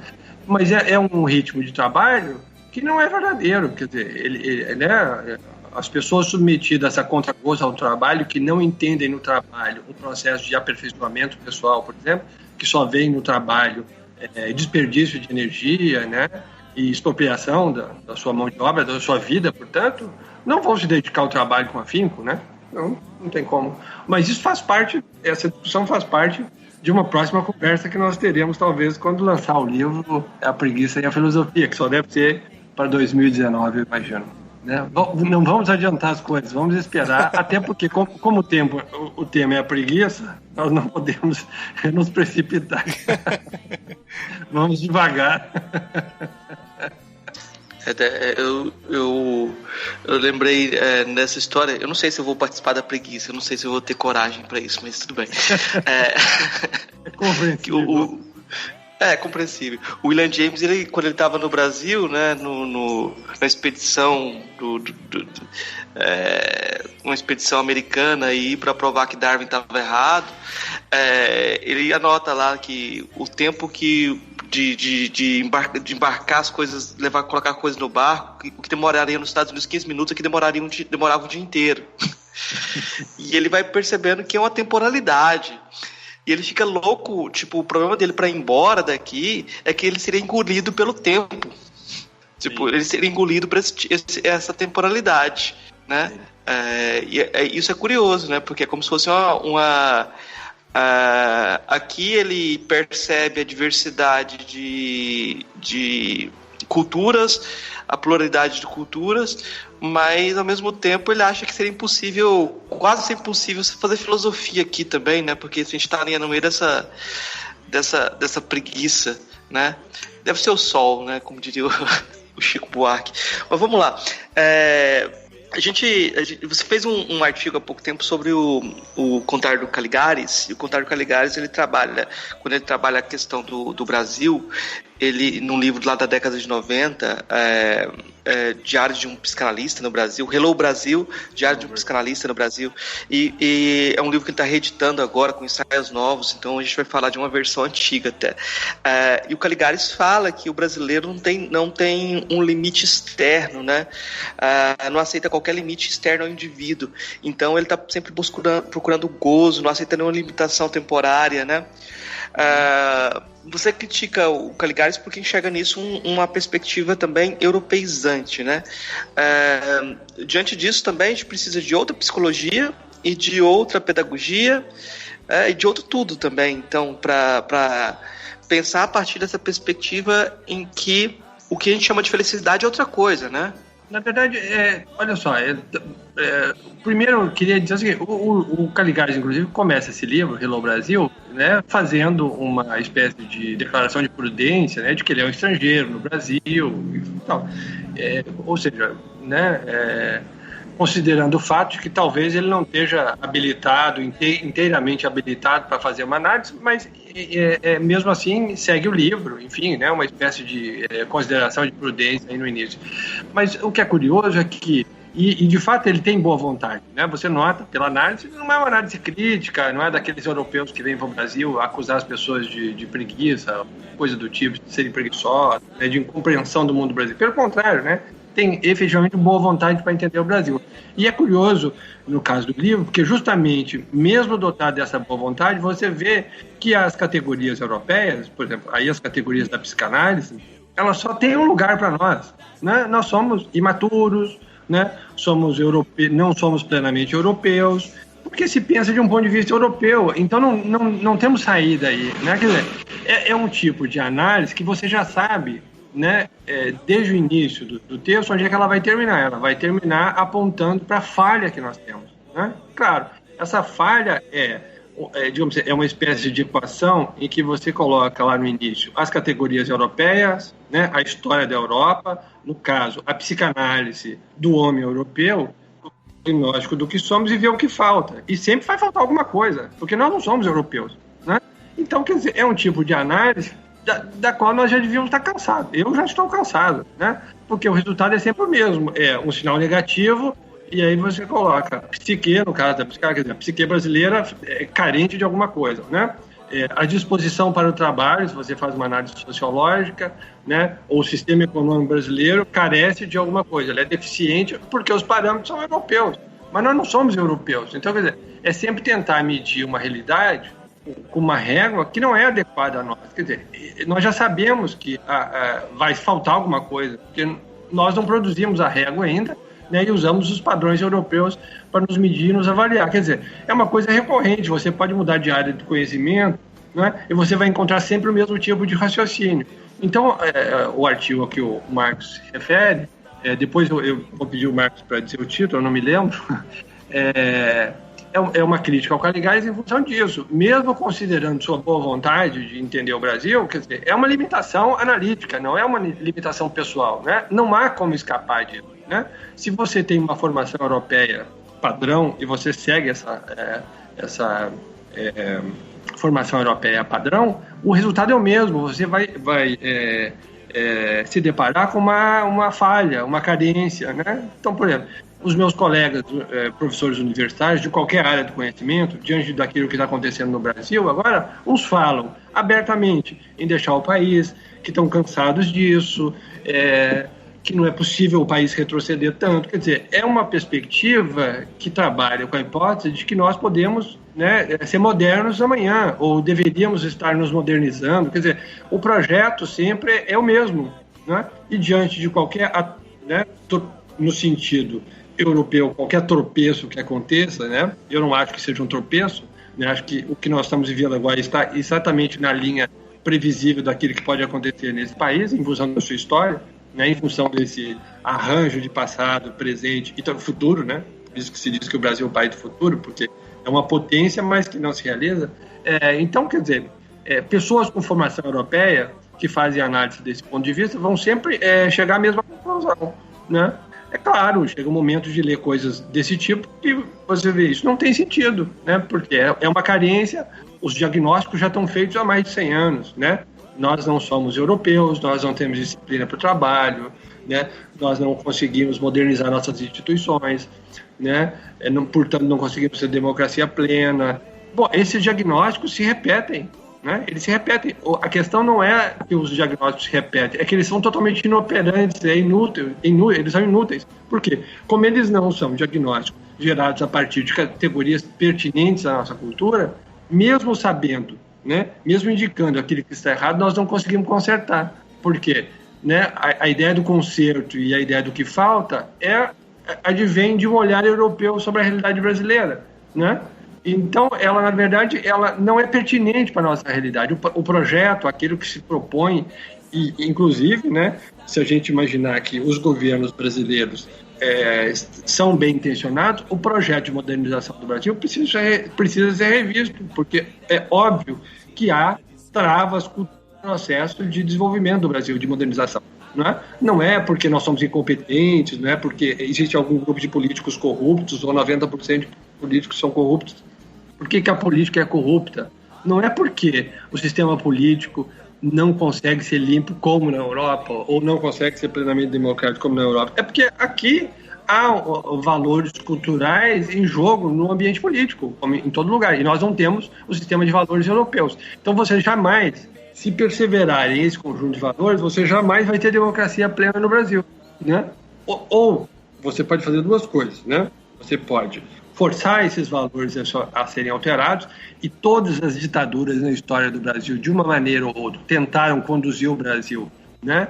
mas é um ritmo de trabalho que não é verdadeiro. Quer dizer, né, as pessoas submetidas a essa contragosto ao trabalho, que não entendem no trabalho um processo de aperfeiçoamento pessoal, por exemplo, que só vem no trabalho desperdício de energia, né, e expropriação da sua mão de obra, da sua vida, portanto, não vão se dedicar ao trabalho com afinco, né? Não tem como. Mas isso faz parte, essa discussão faz parte de uma próxima conversa que nós teremos, talvez, quando lançar o livro A Preguiça e a Filosofia, que só deve ser para 2019, eu imagino. Né? Não vamos adiantar as coisas, vamos esperar, até porque, como o tema é a preguiça, nós não podemos nos precipitar. Vamos devagar. Eu lembrei nessa história, eu não sei se eu vou participar da preguiça, eu não sei se eu vou ter coragem para isso, mas tudo bem. É compreensível. Compreensível. O William James, quando ele estava no Brasil, né, na expedição uma expedição americana e para provar que Darwin estava errado, ele anota lá que o tempo que de embarcar as coisas, colocar coisas no barco, o que demoraria nos Estados Unidos 15 minutos, aqui demorava um dia inteiro. E ele vai percebendo que é uma temporalidade. E ele fica louco, tipo, o problema dele para ir embora daqui é que ele seria engolido pelo tempo. Tipo, ele seria engolido por essa temporalidade, né? Isso é curioso, né? Porque é como se fosse aqui ele percebe a diversidade de culturas, a pluralidade de culturas, mas ao mesmo tempo ele acha que seria impossível, quase impossível, fazer filosofia aqui também, né? Porque a gente está ali no meio dessa preguiça, né? Deve ser o sol, né? Como diria o Chico Buarque. Mas vamos lá. Você fez um artigo há pouco tempo sobre o Contar do Caligares, e o Contar do Caligares, quando ele trabalha a questão do Brasil, ele, num livro lá da década de 90, Diário de um Psicanalista no Brasil, Hello Brasil, Diário de um Psicanalista no Brasil, e é um livro que ele está reeditando agora com ensaios novos, então a gente vai falar de uma versão antiga até. E o Caligares fala que o brasileiro não tem um limite externo, né? Não aceita qualquer limite externo ao indivíduo, então ele está sempre procurando gozo, não aceita nenhuma limitação temporária, né? Você critica o Caligares porque enxerga nisso uma perspectiva também europeizante, né? Diante disso também a gente precisa de outra psicologia e de outra pedagogia e de outro tudo também, então, para pensar a partir dessa perspectiva em que o que a gente chama de felicidade é outra coisa, né? Na verdade, olha só, primeiro eu queria dizer o seguinte, o Caligares, inclusive, começa esse livro, Hello Brasil, né, fazendo uma espécie de declaração de prudência, né, de que ele é um estrangeiro no Brasil, e tal. Ou seja, né, considerando o fato de que talvez ele não esteja habilitado, inteiramente habilitado para fazer uma análise, mas mesmo assim segue o livro, enfim, né, uma espécie de consideração de prudência aí no início. Mas o que é curioso é que, e de fato ele tem boa vontade, né, você nota pela análise, não é uma análise crítica, não é daqueles europeus que vêm para o Brasil acusar as pessoas de preguiça, coisa do tipo, de serem preguiçosas, né, de incompreensão do mundo brasileiro. Pelo contrário, né, tem efetivamente boa vontade para entender o Brasil. E é curioso, no caso do livro, porque justamente, mesmo dotado dessa boa vontade, você vê que as categorias europeias, por exemplo, aí as categorias da psicanálise, elas só têm um lugar para nós, né? Nós somos imaturos, né? Não somos plenamente europeus, porque se pensa de um ponto de vista europeu, então não temos saída aí, né? Quer dizer, é um tipo de análise que você já sabe, né, desde o início do texto, onde é que ela vai terminar? Ela vai terminar apontando para a falha que nós temos, né? Claro, essa falha digamos, é uma espécie de equação em que você coloca lá no início as categorias europeias, né, a história da Europa, no caso, a psicanálise do homem europeu, o diagnóstico do que somos e ver o que falta. E sempre vai faltar alguma coisa, porque nós não somos europeus, né? Então, quer dizer, é um tipo de análise da qual nós já devíamos estar cansados. Eu já estou cansado, né? Porque o resultado é sempre o mesmo. É um sinal negativo e aí você coloca psique, no caso da psiquiatria, a psique brasileira é carente de alguma coisa, né? A disposição para o trabalho, se você faz uma análise sociológica, né? Ou o sistema econômico brasileiro carece de alguma coisa. Ele é deficiente porque os parâmetros são europeus. Mas nós não somos europeus. Então, quer dizer, é sempre tentar medir uma realidade com uma régua que não é adequada a nós. Quer dizer, nós já sabemos que vai faltar alguma coisa, porque nós não produzimos a régua ainda, né, e usamos os padrões europeus para nos medir e nos avaliar. Quer dizer, é uma coisa recorrente, você pode mudar de área de conhecimento, né, e você vai encontrar sempre o mesmo tipo de raciocínio. Então, o artigo a que o Marcos se refere, depois eu vou pedir o Marcos para dizer o título, eu não me lembro, é uma crítica ao Caligares em função disso. Mesmo considerando sua boa vontade de entender o Brasil, quer dizer, é uma limitação analítica, não é uma limitação pessoal, né? Não há como escapar disso, né? Se você tem uma formação europeia padrão e você segue essa formação europeia padrão, o resultado é o mesmo. Você vai se deparar com uma falha, uma carência, né? Então, por exemplo, os meus colegas professores universitários de qualquer área do conhecimento, diante daquilo que está acontecendo no Brasil, agora, uns falam abertamente em deixar o país, que estão cansados disso, que não é possível o país retroceder tanto. Quer dizer, é uma perspectiva que trabalha com a hipótese de que nós podemos, né, ser modernos amanhã, ou deveríamos estar nos modernizando. Quer dizer, o projeto sempre é o mesmo, né? E diante de qualquer, né, no sentido europeu, qualquer tropeço que aconteça, né? Eu não acho que seja um tropeço, né? Acho que o que nós estamos vivendo agora está exatamente na linha previsível daquilo que pode acontecer nesse país, em função da sua história, né? Em função desse arranjo de passado, presente e futuro, né? Por isso que se diz que o Brasil é o país do futuro, porque é uma potência, mas que não se realiza. Então, quer dizer, pessoas com formação europeia que fazem análise desse ponto de vista vão sempre chegar à mesma conclusão, né? É claro, chega um momento de ler coisas desse tipo e você vê isso não tem sentido, né? Porque é uma carência, os diagnósticos já estão feitos há mais de 100 anos, né? Nós não somos europeus, nós não temos disciplina para o trabalho, né? Nós não conseguimos modernizar nossas instituições, né? Portanto, não conseguimos ter democracia plena. Bom, esses diagnósticos se repetem, né? Eles se repetem. A questão não é que os diagnósticos se repetem, é que eles são totalmente inoperantes, eles são inúteis. Por quê? Como eles não são diagnósticos gerados a partir de categorias pertinentes à nossa cultura, mesmo sabendo, né, mesmo indicando aquilo que está errado, nós não conseguimos consertar. Por quê? Né, a ideia do conserto e a ideia do que falta advém de um olhar europeu sobre a realidade brasileira, né? Então, ela, na verdade, ela não é pertinente para a nossa realidade. O projeto, aquilo que se propõe, e, inclusive, né, se a gente imaginar que os governos brasileiros são bem intencionados, o projeto de modernização do Brasil precisa ser revisto, porque é óbvio que há travas no processo de desenvolvimento do Brasil, de modernização. Não é porque nós somos incompetentes, não é porque existe algum grupo de políticos corruptos, ou 90% de políticos são corruptos. Por que a política é corrupta? Não é porque o sistema político não consegue ser limpo como na Europa, ou não consegue ser plenamente democrático como na Europa. É porque aqui há valores culturais em jogo no ambiente político, como em todo lugar. E nós não temos o sistema de valores europeus. Então você jamais, se perseverar em esse conjunto de valores, você jamais vai ter democracia plena no Brasil, né? Ou você pode fazer duas coisas, né? Você pode forçar esses valores a serem alterados, e todas as ditaduras na história do Brasil, de uma maneira ou outra, tentaram conduzir o Brasil, né,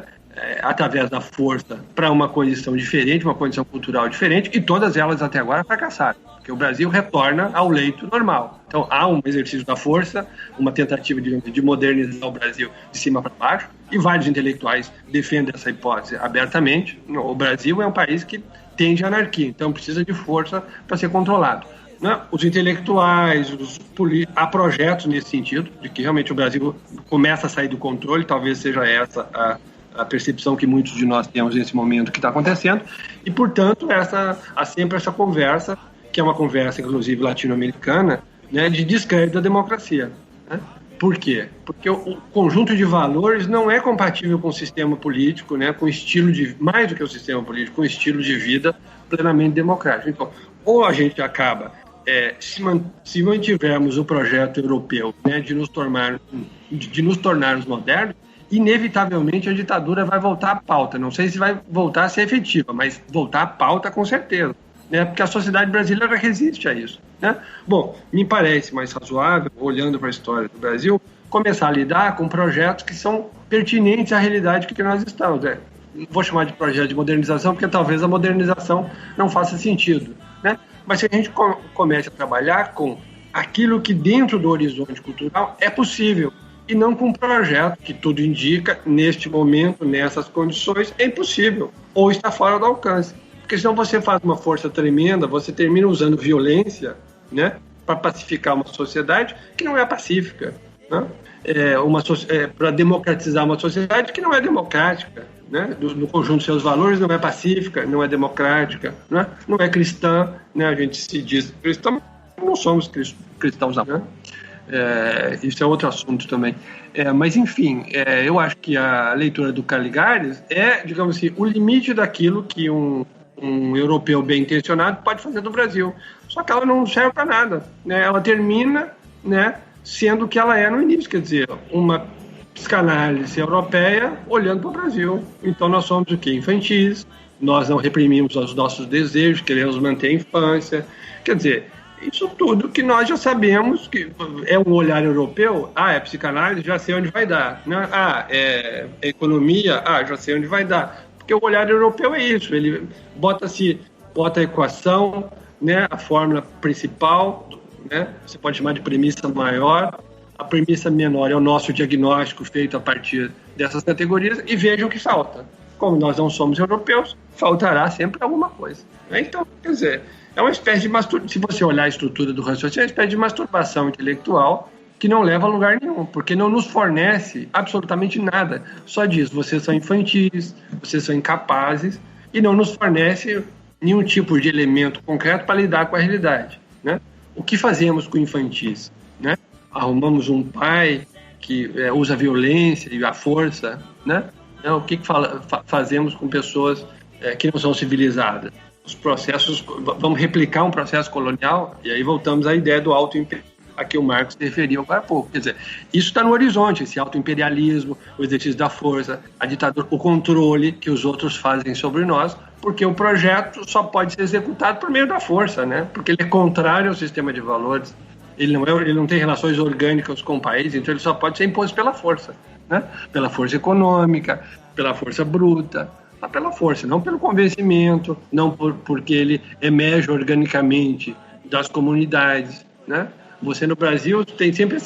através da força para uma condição diferente, uma condição cultural diferente, e todas elas até agora fracassaram, porque o Brasil retorna ao leito normal. Então há um exercício da força, uma tentativa de modernizar o Brasil de cima para baixo, e vários intelectuais defendem essa hipótese abertamente. O Brasil é um país que tende à anarquia, então precisa de força para ser controlado, né? Os intelectuais, há projetos nesse sentido, de que realmente o Brasil começa a sair do controle, talvez seja essa a percepção que muitos de nós temos nesse momento que está acontecendo, e portanto há sempre essa conversa, que é uma conversa inclusive latino-americana, né, de descrédito da democracia, né? Por quê? Porque o conjunto de valores não é compatível com o sistema político, né, com o estilo de, mais do que o sistema político, com o estilo de vida plenamente democrático. Então, ou a gente acaba, se mantivermos o projeto europeu, né, de nos tornarmos modernos, inevitavelmente a ditadura vai voltar à pauta. Não sei se vai voltar a ser efetiva, mas voltar à pauta com certeza, né, porque a sociedade brasileira resiste a isso, né? Bom, me parece mais razoável, olhando para a história do Brasil, começar a lidar com projetos que são pertinentes à realidade que nós estamos. Não vou chamar de projeto de modernização, porque talvez a modernização não faça sentido, né? Mas se a gente comece a trabalhar com aquilo que dentro do horizonte cultural é possível, e não com um projeto que tudo indica, neste momento, nessas condições, é impossível, ou está fora do alcance. Porque senão você faz uma força tremenda, você termina usando violência, né, para pacificar uma sociedade que não é pacífica, né? Para democratizar uma sociedade que não é democrática, né? No conjunto de seus valores não é pacífica, não é democrática, né? Não é cristã, né? A gente se diz cristão, mas não somos cristãos, né? Isso é outro assunto também. Mas, enfim, eu acho que a leitura do Caligares digamos assim, o limite daquilo que um europeu bem intencionado pode fazer do Brasil. Só que ela não serve para nada, né? Ela termina, né, sendo o que ela é no início, quer dizer, uma psicanálise europeia olhando para o Brasil. Então nós somos o quê? Infantis, nós não reprimimos os nossos desejos, queremos manter a infância. Quer dizer, isso tudo que nós já sabemos que é um olhar europeu. É psicanálise, já sei onde vai dar, né? É economia, já sei onde vai dar. Porque o olhar europeu é isso, ele bota a equação, né, a fórmula principal, né, você pode chamar de premissa maior, a premissa menor é o nosso diagnóstico feito a partir dessas categorias, e veja o que falta. Como nós não somos europeus, faltará sempre alguma coisa, né? Então, quer dizer, é uma espécie de se você olhar a estrutura do raciocínio, é uma espécie de masturbação intelectual que não leva a lugar nenhum, porque não nos fornece absolutamente nada. Só diz, vocês são infantis, vocês são incapazes, e não nos fornece nenhum tipo de elemento concreto para lidar com a realidade, né? O que fazemos com infantis, né? Arrumamos um pai que usa a violência e a força, né? O que fazemos com pessoas que não são civilizadas? Os processos, vamos replicar um processo colonial, e aí voltamos à ideia do autoimperialismo, a que o Marx se referiu agora há pouco. Quer dizer, isso está no horizonte, esse autoimperialismo, o exercício da força, a ditadura, o controle que os outros fazem sobre nós, porque o projeto só pode ser executado por meio da força, né? Porque ele é contrário ao sistema de valores, ele não tem relações orgânicas com o país, então ele só pode ser imposto pela força, né? Pela força econômica, pela força bruta, pela força, não pelo convencimento, não porque ele emerge organicamente das comunidades, né? Você no Brasil tem sempre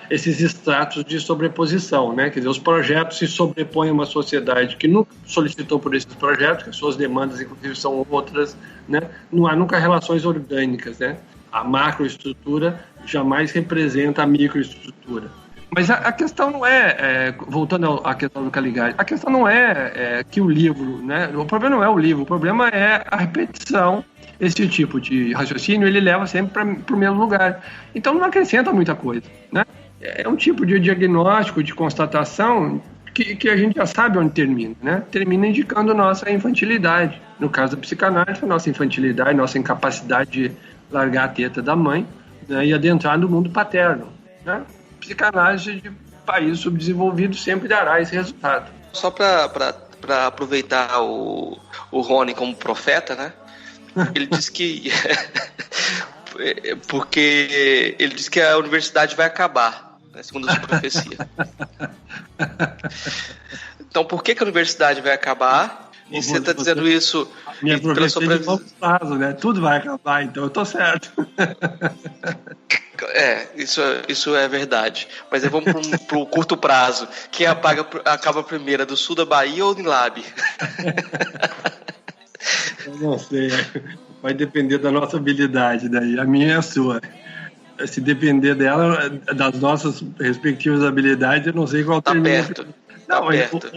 esses estratos de sobreposição, né? Quer dizer, os projetos se sobrepõem a uma sociedade que nunca solicitou por esses projetos, que as suas demandas, inclusive, são outras, né? Não há nunca relações orgânicas, né? A macroestrutura jamais representa a microestrutura. Mas a questão não voltando à questão do Caligari, a questão não é que o livro, né? O problema não é o livro, o problema é a repetição. Esse tipo de raciocínio, ele leva sempre para o mesmo lugar. Então não acrescenta muita coisa, né? É um tipo de diagnóstico, de constatação que a gente já sabe onde termina, né? Termina indicando nossa infantilidade. No caso da psicanálise, nossa infantilidade, nossa incapacidade de largar a teta da mãe, né, e adentrar no mundo paterno, né? Psicanálise de país subdesenvolvido sempre dará esse resultado. Só para aproveitar o Rony como profeta, né? Ele diz que porque ele diz que a universidade vai acabar, né, segundo a sua profecia. Então, por que a universidade vai acabar? E você está dizendo isso minha profecia de longo prazo, né? Tudo vai acabar, então eu tô certo. Isso é verdade. Mas aí vamos pro curto prazo. Quem acaba primeiro, do sul da Bahia ou do Lab? Eu não sei. Vai depender da nossa habilidade daí. A minha é a sua. Se depender dela, das nossas respectivas habilidades, eu não sei qual termina. Perto. Não, perto.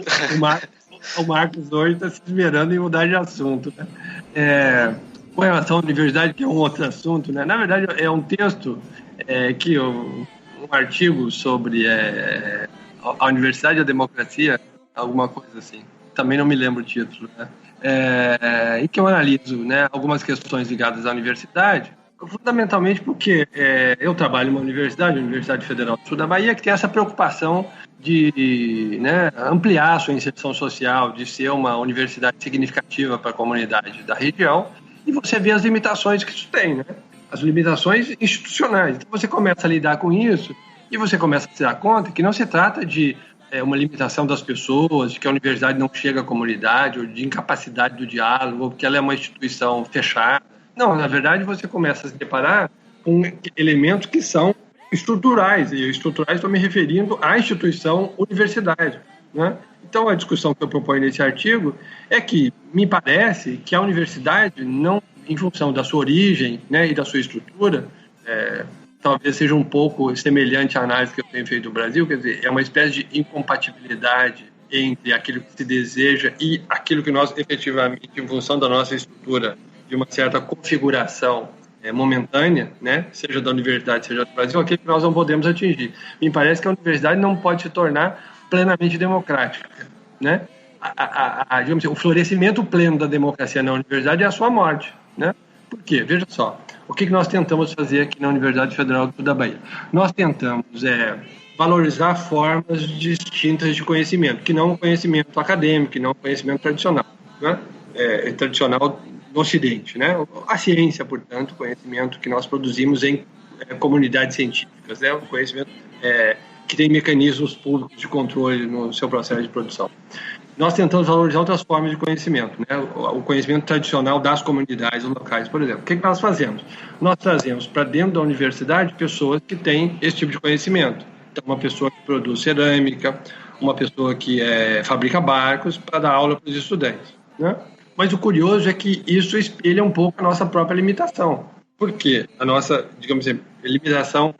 O Marcos hoje está se esmerando em mudar de assunto, né? Com relação à universidade, que é um outro assunto, né? Na verdade, é um texto um artigo sobre a universidade e a democracia, alguma coisa assim. Também não me lembro o título, né? Em que eu analiso, né, algumas questões ligadas à universidade, fundamentalmente porque eu trabalho em uma universidade, a Universidade Federal do Sul da Bahia, que tem essa preocupação de, né, ampliar a sua inserção social, de ser uma universidade significativa para a comunidade da região, e você vê as limitações que isso tem, né? As limitações institucionais. Então você começa a lidar com isso e você começa a se dar conta que não se trata de uma limitação das pessoas, de que a universidade não chega à comunidade, ou de incapacidade do diálogo, ou que ela é uma instituição fechada. Não, na verdade você começa a se deparar com elementos que são estruturais, e estruturais estou me referindo à instituição universidade, né? Então a discussão que eu proponho nesse artigo é que me parece que a universidade não, em função da sua origem, né, e da sua estrutura, talvez seja um pouco semelhante à análise que eu tenho feito no Brasil, quer dizer, é uma espécie de incompatibilidade entre aquilo que se deseja e aquilo que nós efetivamente, em função da nossa estrutura, de uma certa configuração momentânea, né, seja da universidade, seja do Brasil, aquilo que nós não podemos atingir. Me parece que a universidade não pode se tornar plenamente democrática, né? Digamos assim, o florescimento pleno da democracia na universidade é a sua morte, né? Por quê? Veja só, o que nós tentamos fazer aqui na Universidade Federal do Sul da Bahia? Nós tentamos valorizar formas distintas de conhecimento, que não o conhecimento acadêmico, que não o conhecimento tradicional, né? Tradicional no Ocidente, né? A ciência, portanto, o conhecimento que nós produzimos em comunidades científicas, né? O conhecimento que tem mecanismos públicos de controle no seu processo de produção. Nós tentamos valorizar outras formas de conhecimento, né? O conhecimento tradicional das comunidades locais, por exemplo. O que nós fazemos? Nós trazemos para dentro da universidade pessoas que têm esse tipo de conhecimento. Então, uma pessoa que produz cerâmica, uma pessoa que fabrica barcos para dar aula para os estudantes, né? Mas o curioso é que isso espelha um pouco a nossa própria limitação. Por quê? A nossa, digamos assim, limitação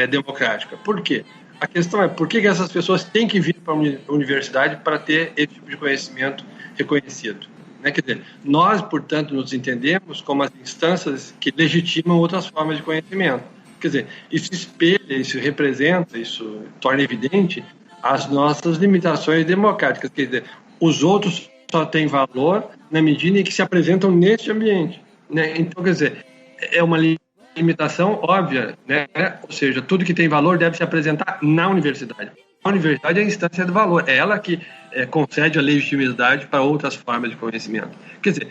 democrática. Por quê? A questão é por que essas pessoas têm que vir para a universidade para ter esse tipo de conhecimento reconhecido, né? Quer dizer, nós, portanto, nos entendemos como as instâncias que legitimam outras formas de conhecimento. Quer dizer, isso espelha, isso representa, isso torna evidente as nossas limitações democráticas. Quer dizer, os outros só têm valor na medida em que se apresentam neste ambiente, né? Então, quer dizer, é uma limitação óbvia, né? Ou seja, tudo que tem valor deve se apresentar na universidade. A universidade é a instância do valor, é ela que concede a legitimidade para outras formas de conhecimento. Quer dizer,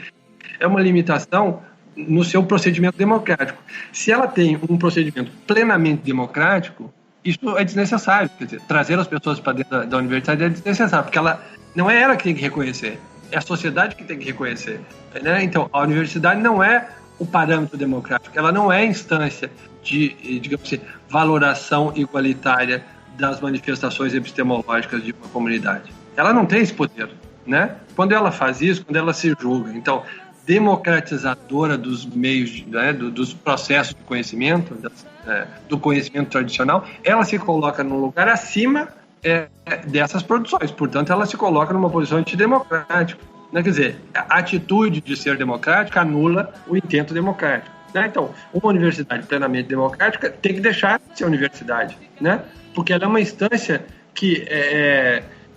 é uma limitação no seu procedimento democrático. Se ela tem um procedimento plenamente democrático, isso é desnecessário. Quer dizer, trazer as pessoas para dentro da universidade é desnecessário, porque não é ela que tem que reconhecer, é a sociedade que tem que reconhecer, né? Então, a universidade não é o parâmetro democrático, ela não é a instância de, digamos assim, valoração igualitária das manifestações epistemológicas de uma comunidade. Ela não tem esse poder, né? Quando ela faz isso, quando ela se julga, então, democratizadora dos meios, né, dos processos de conhecimento, do conhecimento tradicional, ela se coloca num lugar acima dessas produções. Portanto, ela se coloca numa posição antidemocrática, né? Quer dizer, a atitude de ser democrática anula o intento democrático, né? Então, uma universidade plenamente democrática tem que deixar de ser universidade, né? Porque ela é uma instância que,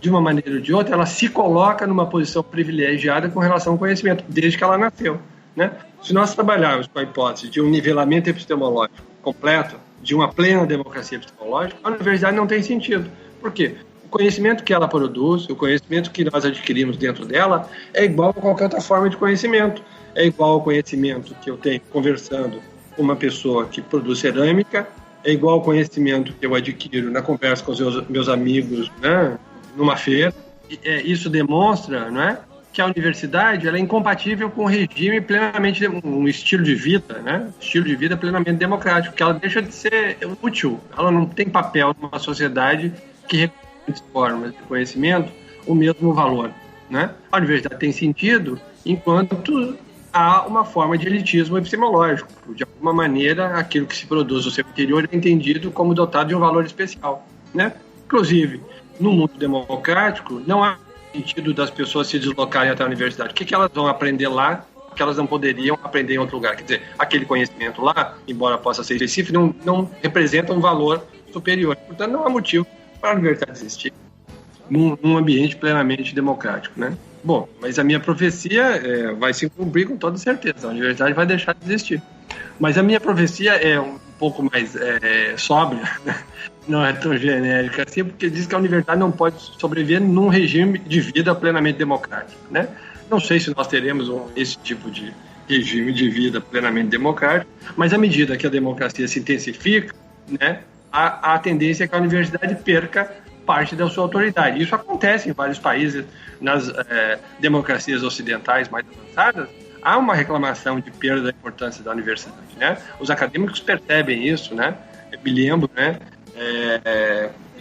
de uma maneira ou de outra, ela se coloca numa posição privilegiada com relação ao conhecimento, desde que ela nasceu, né? Se nós trabalharmos com a hipótese de um nivelamento epistemológico completo, de uma plena democracia epistemológica, a universidade não tem sentido. Por quê? O conhecimento que ela produz, o conhecimento que nós adquirimos dentro dela, é igual a qualquer outra forma de conhecimento. É igual ao conhecimento que eu tenho conversando com uma pessoa que produz cerâmica, é igual ao conhecimento que eu adquiro na conversa com os meus amigos, né, numa feira. Isso demonstra, não é, que a universidade ela é incompatível com um regime plenamente, um estilo de vida, né, estilo de vida plenamente democrático, que ela deixa de ser útil, ela não tem papel numa sociedade que reconhece formas de conhecimento o mesmo valor, né? A universidade tem sentido enquanto há uma forma de elitismo epistemológico. De alguma maneira, aquilo que se produz no seu interior é entendido como dotado de um valor especial, né? Inclusive, no mundo democrático, não há sentido das pessoas se deslocarem até a universidade. O que elas vão aprender lá que elas não poderiam aprender em outro lugar? Quer dizer, aquele conhecimento lá, embora possa ser específico, não representa um valor superior. Portanto, não há motivo para a universidade existir num ambiente plenamente democrático, né? Bom, mas a minha profecia vai se cumprir com toda certeza. A universidade vai deixar de existir. Mas a minha profecia é um pouco mais sóbria, né? Não é tão genérica assim, porque diz que a universidade não pode sobreviver num regime de vida plenamente democrático, né? Não sei se nós teremos esse tipo de regime de vida plenamente democrático, mas à medida que a democracia se intensifica, né, a tendência é que a universidade perca parte da sua autoridade. Isso acontece em vários países, nas democracias ocidentais mais avançadas, há uma reclamação de perda da importância da universidade, né? Os acadêmicos percebem isso, né? Eu me lembro, né,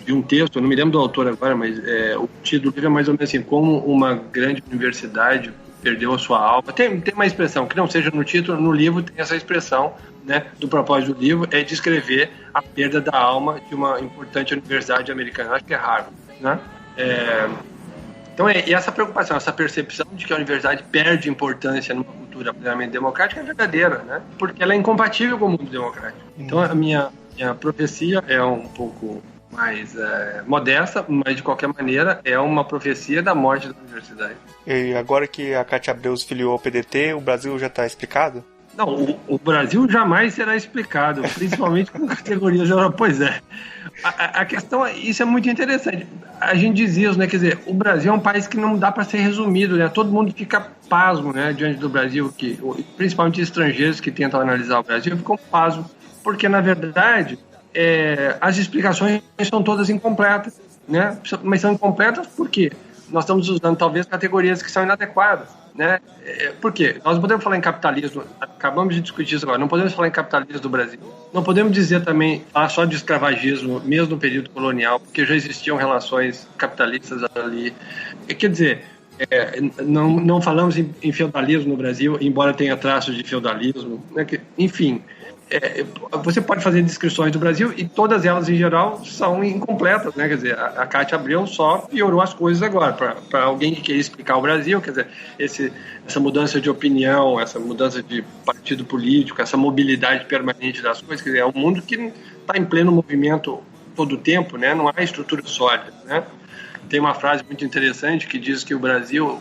de um texto, eu não me lembro do autor agora, mas o título do livro é mais ou menos assim: como uma grande universidade perdeu a sua alma. Tem uma expressão, que não seja no título, no livro tem essa expressão, né, do propósito do livro, é descrever a perda da alma de uma importante universidade americana, acho que é Harvard, né? Então, e essa preocupação, essa percepção de que a universidade perde importância numa cultura plenamente democrática é verdadeira, né? Porque ela é incompatível com o mundo democrático. Então, a minha profecia é um pouco mais modesta, mas de qualquer maneira é uma profecia da morte da universidade. E agora que a Cátia Abreu se filiou ao PDT, o Brasil já está explicado? Não, o Brasil jamais será explicado, principalmente com categorias europeias. Pois é. A questão, isso é muito interessante. A gente dizia isso, né? Quer dizer, o Brasil é um país que não dá para ser resumido, né? Todo mundo fica pasmo, né, diante do Brasil, principalmente estrangeiros que tentam analisar o Brasil ficam pasmo, porque na verdade as explicações são todas incompletas, né? Mas são incompletas por quê? Nós estamos usando talvez categorias que são inadequadas, né? Por quê? Nós não podemos falar em capitalismo, acabamos de discutir isso agora, não podemos falar em capitalismo do Brasil. Não podemos dizer também, falar só de escravagismo, mesmo no período colonial, porque já existiam relações capitalistas ali. Quer dizer, não falamos em feudalismo no Brasil, embora tenha traços de feudalismo, né? Enfim, você pode fazer descrições do Brasil e todas elas, em geral, são incompletas, né? Quer dizer, a Cátia Abreu só piorou as coisas agora. Para alguém que quer explicar o Brasil, quer dizer, essa mudança de opinião, essa mudança de partido político, essa mobilidade permanente das coisas, quer dizer, é um mundo que está em pleno movimento todo o tempo, né? Não há estrutura sólida, né? Tem uma frase muito interessante que diz que no Brasil,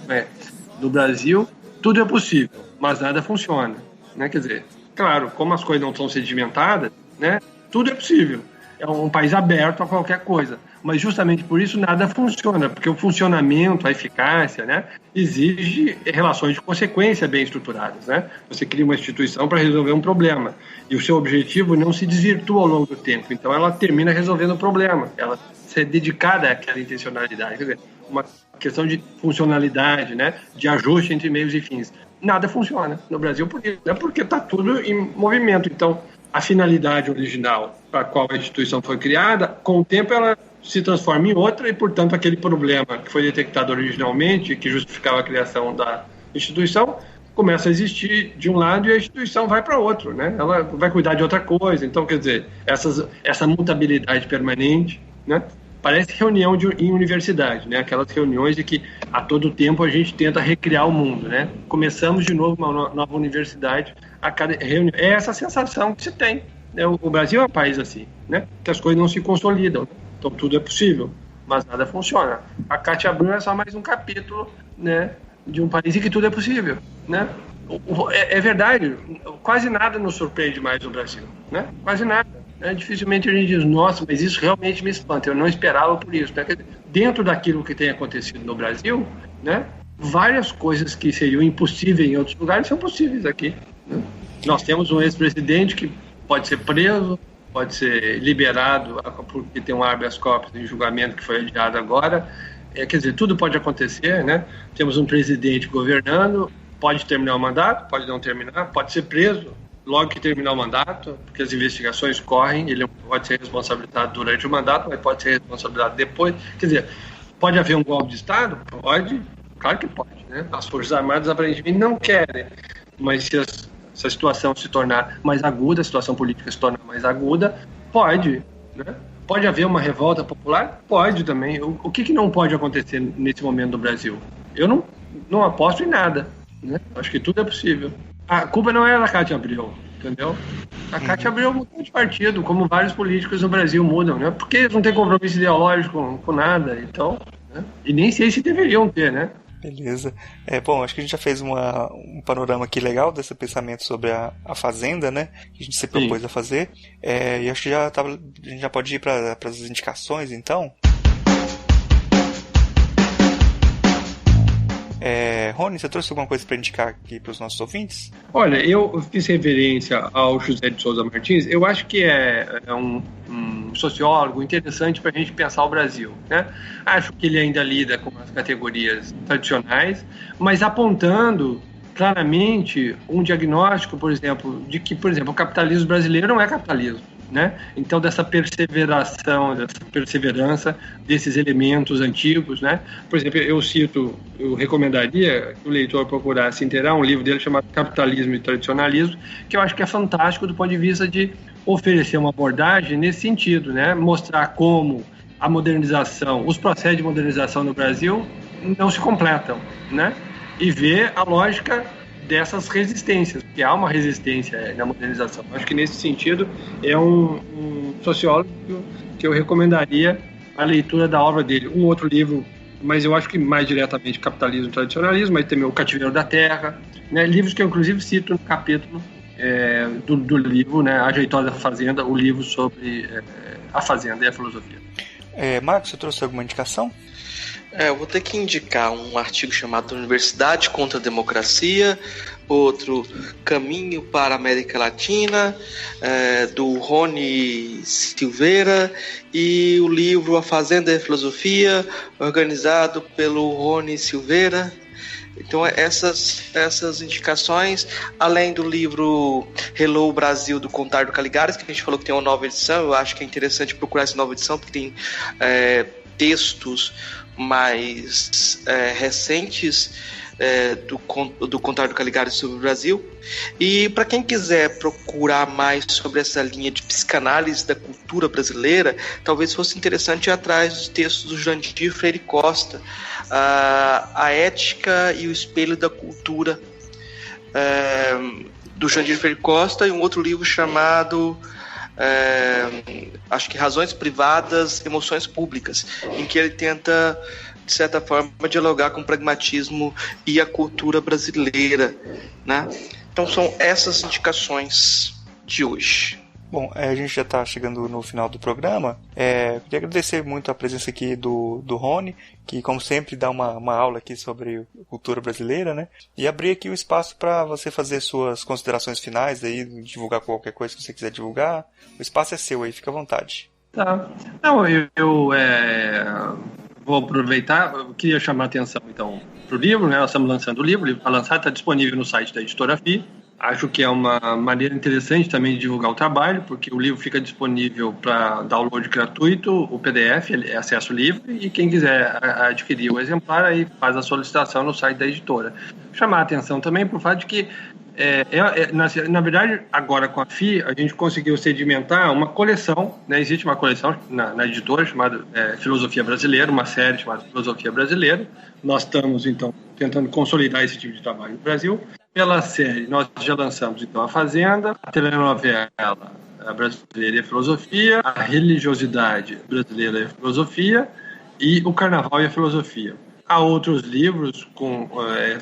tudo é possível, mas nada funciona, né? Quer dizer, claro, como as coisas não são sedimentadas, né, tudo é possível. É um país aberto a qualquer coisa. Mas justamente por isso nada funciona, porque o funcionamento, a eficácia, né, exige relações de consequência bem estruturadas, né? Você cria uma instituição para resolver um problema e o seu objetivo não se desvirtua ao longo do tempo. Então ela termina resolvendo o problema. Ela é dedicada àquela intencionalidade. Quer dizer, uma questão de funcionalidade, né, de ajuste entre meios e fins. Nada funciona no Brasil por isso, né? Porque está tudo em movimento. Então, a finalidade original para a qual a instituição foi criada, com o tempo ela se transforma em outra e, portanto, aquele problema que foi detectado originalmente, que justificava a criação da instituição, começa a existir de um lado e a instituição vai para outro, né? Ela vai cuidar de outra coisa. Então, quer dizer, essa mutabilidade permanente, né? Parece reunião em universidade, né? Aquelas reuniões de que a todo tempo a gente tenta recriar o mundo, né? Começamos de novo uma nova universidade a cada reunião. É essa sensação que se tem, né? O Brasil é um país assim, né? Que as coisas não se consolidam, né? Então tudo é possível, mas nada funciona. A Cátia Abreu é só mais um capítulo, né, de um país em que tudo é possível, né? É verdade, quase nada nos surpreende mais no Brasil, né? Quase nada. Dificilmente a gente diz, nossa, mas isso realmente me espanta, eu não esperava por isso, né? Dentro daquilo que tem acontecido no Brasil, né, várias coisas que seriam impossíveis em outros lugares são possíveis aqui, né? Nós temos um ex-presidente que pode ser preso, pode ser liberado porque tem um habeas corpus em julgamento que foi adiado agora, quer dizer, tudo pode acontecer, né? Temos um presidente governando, pode terminar o mandato, pode não terminar, pode ser preso logo que terminar o mandato, porque as investigações correm, ele pode ser responsabilizado durante o mandato, mas pode ser responsabilizado depois. Quer dizer, pode haver um golpe de Estado? Pode, claro que pode, né? As Forças Armadas aparentemente não querem, mas se a situação se tornar mais aguda, a situação política se tornar mais aguda, pode, né? Pode haver uma revolta popular? Pode também. O que não pode acontecer nesse momento no Brasil? Eu não aposto em nada, né? Acho que tudo é possível. A culpa não é da Cátia Abreu, entendeu? A Cátia Abreu mudou de partido, como vários políticos no Brasil mudam, né? Porque eles não têm compromisso ideológico com nada, então, né? E nem sei se deveriam ter, né? Beleza. Bom, acho que a gente já fez um panorama aqui legal desse pensamento sobre a Fazenda, né? Que a gente se propôs a fazer. E acho que a gente já pode ir para as indicações, então. Rony, você trouxe alguma coisa para indicar aqui para os nossos ouvintes? Olha, eu fiz referência ao José de Souza Martins. Eu acho que é um sociólogo interessante para a gente pensar o Brasil, né? Acho que ele ainda lida com as categorias tradicionais, mas apontando claramente um diagnóstico, por exemplo, de que, por exemplo, o capitalismo brasileiro não é capitalismo, né? Então, dessa perseverança desses elementos antigos, né? Por exemplo, eu recomendaria que o leitor procurasse inteirar um livro dele chamado Capitalismo e Tradicionalismo, que eu acho que é fantástico do ponto de vista de oferecer uma abordagem nesse sentido, né? Mostrar como a modernização, os processos de modernização no Brasil não se completam, né? E ver a lógica dessas resistências, porque há uma resistência na modernização. Acho que nesse sentido é um sociólogo que eu recomendaria a leitura da obra dele. Um outro livro, mas eu acho que mais diretamente Capitalismo e Tradicionalismo, mas também O Cativeiro da Terra, né? Livros que eu inclusive cito no capítulo do livro, né? A Jeitosa Fazenda, o livro sobre a Fazenda e a filosofia. Marcos, você trouxe alguma indicação? Eu vou ter que indicar um artigo chamado Universidade contra a Democracia, outro Caminho para a América Latina, do Rony Silveira, e o livro A Fazenda e a Filosofia, organizado pelo Rony Silveira. Então essas indicações, além do livro Hello Brasil, do Contardo Caligares, que a gente falou que tem uma nova edição. Eu acho que é interessante procurar essa nova edição, porque tem textos mais recentes do Contário Caligari sobre o Brasil. E para quem quiser procurar mais sobre essa linha de psicanálise da cultura brasileira, talvez fosse interessante ir atrás dos textos do Jandir Freire Costa, A Ética e o Espelho da Cultura, do Jandir Freire Costa, e um outro livro chamado acho que Razões Privadas, Emoções Públicas, em que ele tenta, de certa forma, dialogar com o pragmatismo e a cultura brasileira, né? Então são essas indicações de hoje. Bom, a gente já está chegando no final do programa. Queria agradecer muito a presença aqui do Rony, que, como sempre, dá uma aula aqui sobre cultura brasileira, né? E abrir aqui o espaço para você fazer suas considerações finais, aí, divulgar qualquer coisa que você quiser divulgar. O espaço é seu aí, fica à vontade. Tá. Não, eu vou aproveitar, eu queria chamar a atenção, então, para o livro, né? Nós estamos lançando o livro está lançado, está disponível no site da Editora FI. Acho que é uma maneira interessante também de divulgar o trabalho, porque o livro fica disponível para download gratuito, o PDF, é acesso livre, e quem quiser adquirir o exemplar, aí faz a solicitação no site da editora. Chamar a atenção também para o fato de que, na verdade, agora com a FI, a gente conseguiu sedimentar uma coleção, né? Existe uma coleção na editora chamada Filosofia Brasileira, uma série chamada Filosofia Brasileira. Nós estamos, então, tentando consolidar esse tipo de trabalho no Brasil. Pela série, nós já lançamos, então, A Fazenda, a telenovela Brasileira e a Filosofia, a Religiosidade Brasileira e a Filosofia e o Carnaval e a Filosofia. Há outros livros com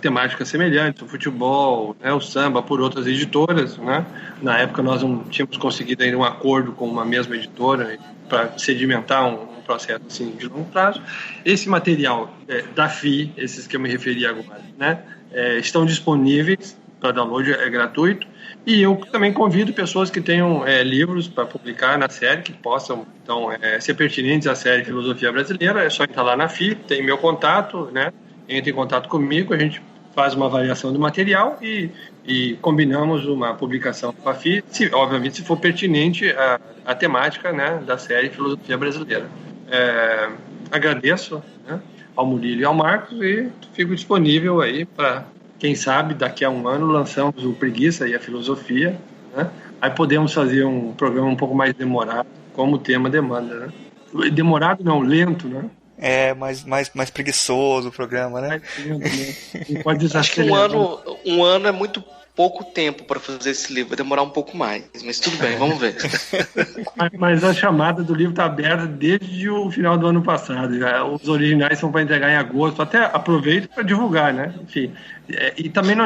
temáticas semelhantes, o futebol, né, o samba, por outras editoras, né? Na época nós não tínhamos conseguido ainda um acordo com uma mesma editora para sedimentar um processo assim, de longo prazo. Esse material da FI, esses que eu me referi agora, né, estão disponíveis para download, é gratuito. E eu também convido pessoas que tenham livros para publicar na série, que possam, então, ser pertinentes à série Filosofia Brasileira. É só entrar lá na FI, tem meu contato, né? Entre em contato comigo, a gente faz uma avaliação do material e combinamos uma publicação com a FI, obviamente, se for pertinente à temática, né, da série Filosofia Brasileira. Agradeço, né, ao Murilo e ao Marcos, e fico disponível aí para, quem sabe, daqui a um ano lançamos o Preguiça e a Filosofia, né? Aí podemos fazer um programa um pouco mais demorado, como o tema demanda, né? Demorado não, lento, né? Mais preguiçoso o programa, né? Pode Acho que um ano é muito pouco tempo para fazer esse livro, vai demorar um pouco mais, mas tudo bem, vamos ver. Mas a chamada do livro está aberta desde o final do ano passado. Os originais são para entregar em agosto, até aproveito para divulgar, né? Enfim, e também